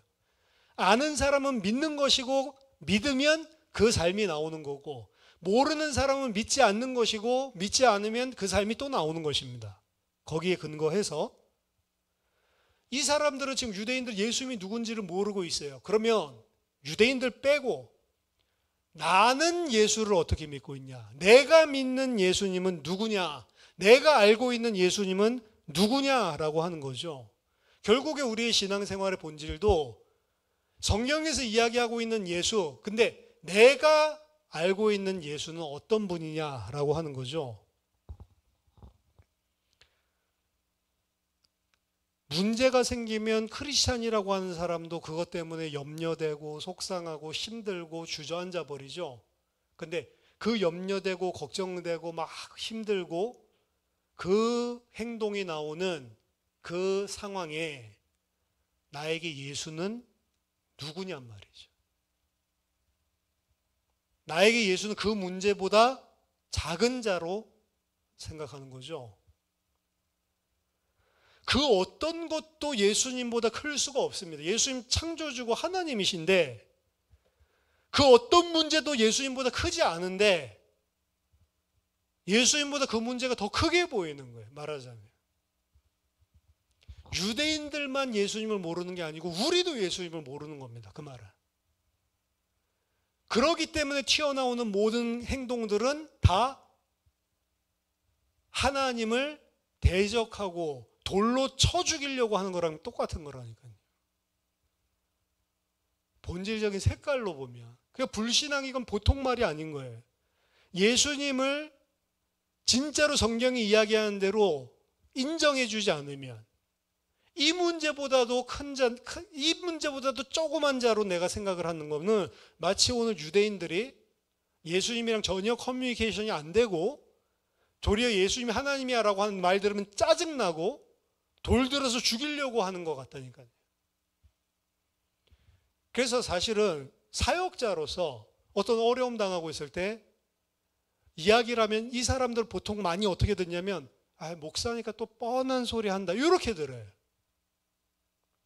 아는 사람은 믿는 것이고 믿으면 그 삶이 나오는 거고, 모르는 사람은 믿지 않는 것이고 믿지 않으면 그 삶이 또 나오는 것입니다. 거기에 근거해서 이 사람들은 지금 유대인들 예수님이 누군지를 모르고 있어요. 그러면 유대인들 빼고 나는 예수를 어떻게 믿고 있냐, 내가 믿는 예수님은 누구냐, 내가 알고 있는 예수님은 누구냐라고 하는 거죠. 결국에 우리의 신앙생활의 본질도 성경에서 이야기하고 있는 예수, 근데 내가 알고 있는 예수는 어떤 분이냐라고 하는 거죠. 문제가 생기면 크리스찬이라고 하는 사람도 그것 때문에 염려되고 속상하고 힘들고 주저앉아 버리죠. 근데 그 염려되고 걱정되고 막 힘들고 그 행동이 나오는 그 상황에 나에게 예수는 누구냔 말이죠. 나에게 예수는 그 문제보다 작은 자로 생각하는 거죠. 그 어떤 것도 예수님보다 클 수가 없습니다. 예수님 창조주고 하나님이신데 그 어떤 문제도 예수님보다 크지 않은데 예수님보다 그 문제가 더 크게 보이는 거예요. 말하자면 유대인들만 예수님을 모르는 게 아니고 우리도 예수님을 모르는 겁니다. 그 말은. 그렇기 때문에 튀어나오는 모든 행동들은 다 하나님을 대적하고 돌로 쳐 죽이려고 하는 거랑 똑같은 거라니까요. 본질적인 색깔로 보면. 그러니까 불신앙이 건 보통 말이 아닌 거예요. 예수님을 진짜로 성경이 이야기하는 대로 인정해 주지 않으면 이 문제보다도 이 문제보다도 조그만 자로 내가 생각을 하는 거는 마치 오늘 유대인들이 예수님이랑 전혀 커뮤니케이션이 안 되고 도리어 예수님이 하나님이야 라고 하는 말 들으면 짜증나고 돌 들어서 죽이려고 하는 것 같다니까요. 그래서 사실은 사역자로서 어떤 어려움 당하고 있을 때 이야기를 하면 이 사람들 보통 많이 어떻게 듣냐면 목사니까 또 뻔한 소리 한다 이렇게 들어요.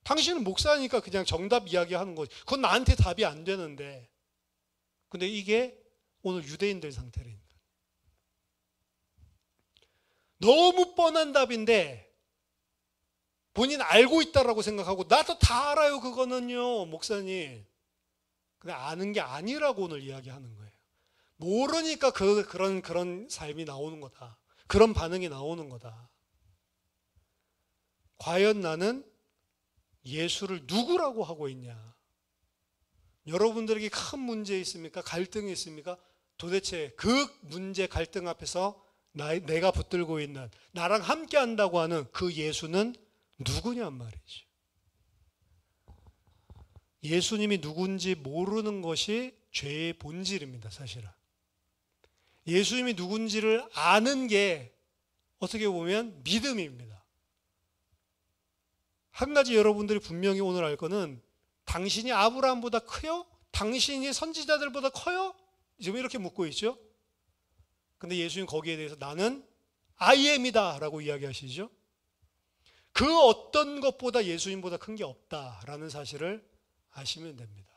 당신은 목사니까 그냥 정답 이야기하는 거지. 그건 나한테 답이 안 되는데. 근데 이게 오늘 유대인들 상태라니까. 너무 뻔한 답인데 본인 알고 있다라고 생각하고 나도 다 알아요 그거는요 목사님. 근데 아는 게 아니라고 오늘 이야기하는 거예요. 모르니까 그런 삶이 나오는 거다. 그런 반응이 나오는 거다. 과연 나는 예수를 누구라고 하고 있냐? 여러분들에게 큰 문제 있습니까? 갈등이 있습니까? 도대체 그 문제 갈등 앞에서 내가 붙들고 있는 나랑 함께 한다고 하는 그 예수는 누구냔 말이죠. 예수님이 누군지 모르는 것이 죄의 본질입니다, 사실은. 예수님이 누군지를 아는 게 어떻게 보면 믿음입니다. 한 가지 여러분들이 분명히 오늘 알 거는 당신이 아브라함보다 커요? 당신이 선지자들보다 커요? 지금 이렇게 묻고 있죠. 근데 예수님 거기에 대해서 나는 I am이다 라고 이야기하시죠. 그 어떤 것보다 예수님보다 큰 게 없다라는 사실을 아시면 됩니다.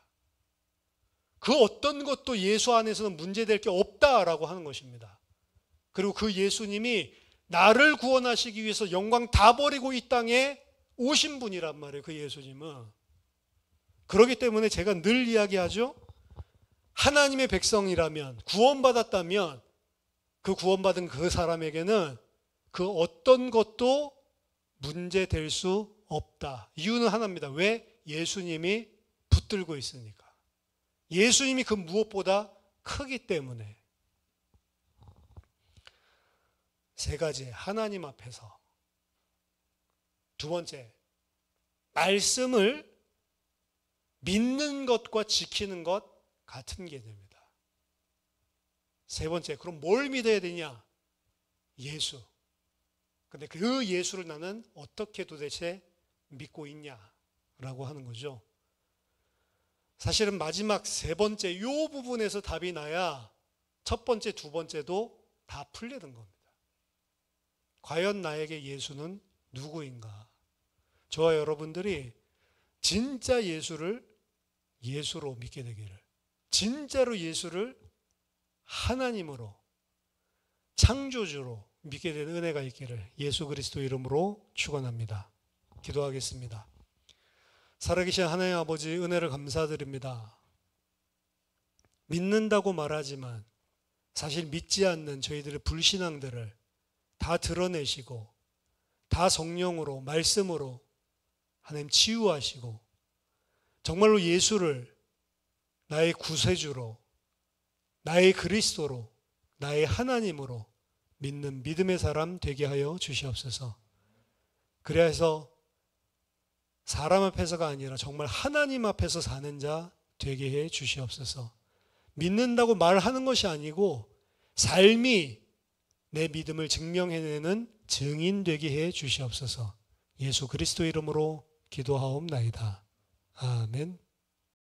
그 어떤 것도 예수 안에서는 문제될 게 없다라고 하는 것입니다. 그리고 그 예수님이 나를 구원하시기 위해서 영광 다 버리고 이 땅에 오신 분이란 말이에요. 그 예수님은. 그렇기 때문에 제가 늘 이야기하죠. 하나님의 백성이라면 구원받았다면 그 구원받은 그 사람에게는 그 어떤 것도 문제될 수 없다. 이유는 하나입니다. 왜? 예수님이 붙들고 있으니까. 예수님이 그 무엇보다 크기 때문에. 세 가지, 하나님 앞에서. 두 번째, 말씀을 믿는 것과 지키는 것 같은 개념입니다. 세 번째, 그럼 뭘 믿어야 되냐? 예수. 근데 그 예수를 나는 어떻게 도대체 믿고 있냐라고 하는 거죠. 사실은 마지막 세 번째 이 부분에서 답이 나야 첫 번째, 두 번째도 다 풀리는 겁니다. 과연 나에게 예수는 누구인가? 저와 여러분들이 진짜 예수를 예수로 믿게 되기를, 진짜로 예수를 하나님으로, 창조주로 믿게 되는 은혜가 있기를 예수 그리스도 이름으로 축원합니다. 기도하겠습니다. 살아계신 하나님 아버지, 은혜를 감사드립니다. 믿는다고 말하지만 사실 믿지 않는 저희들의 불신앙들을 다 드러내시고 다 성령으로, 말씀으로 하나님 치유하시고 정말로 예수를 나의 구세주로, 나의 그리스도로, 나의 하나님으로 믿는 믿음의 사람 되게 하여 주시옵소서. 그래야 해서 사람 앞에서가 아니라 정말 하나님 앞에서 사는 자 되게 해 주시옵소서. 믿는다고 말하는 것이 아니고 삶이 내 믿음을 증명해내는 증인 되게 해 주시옵소서. 예수 그리스도 이름으로 기도하옵나이다. 아멘.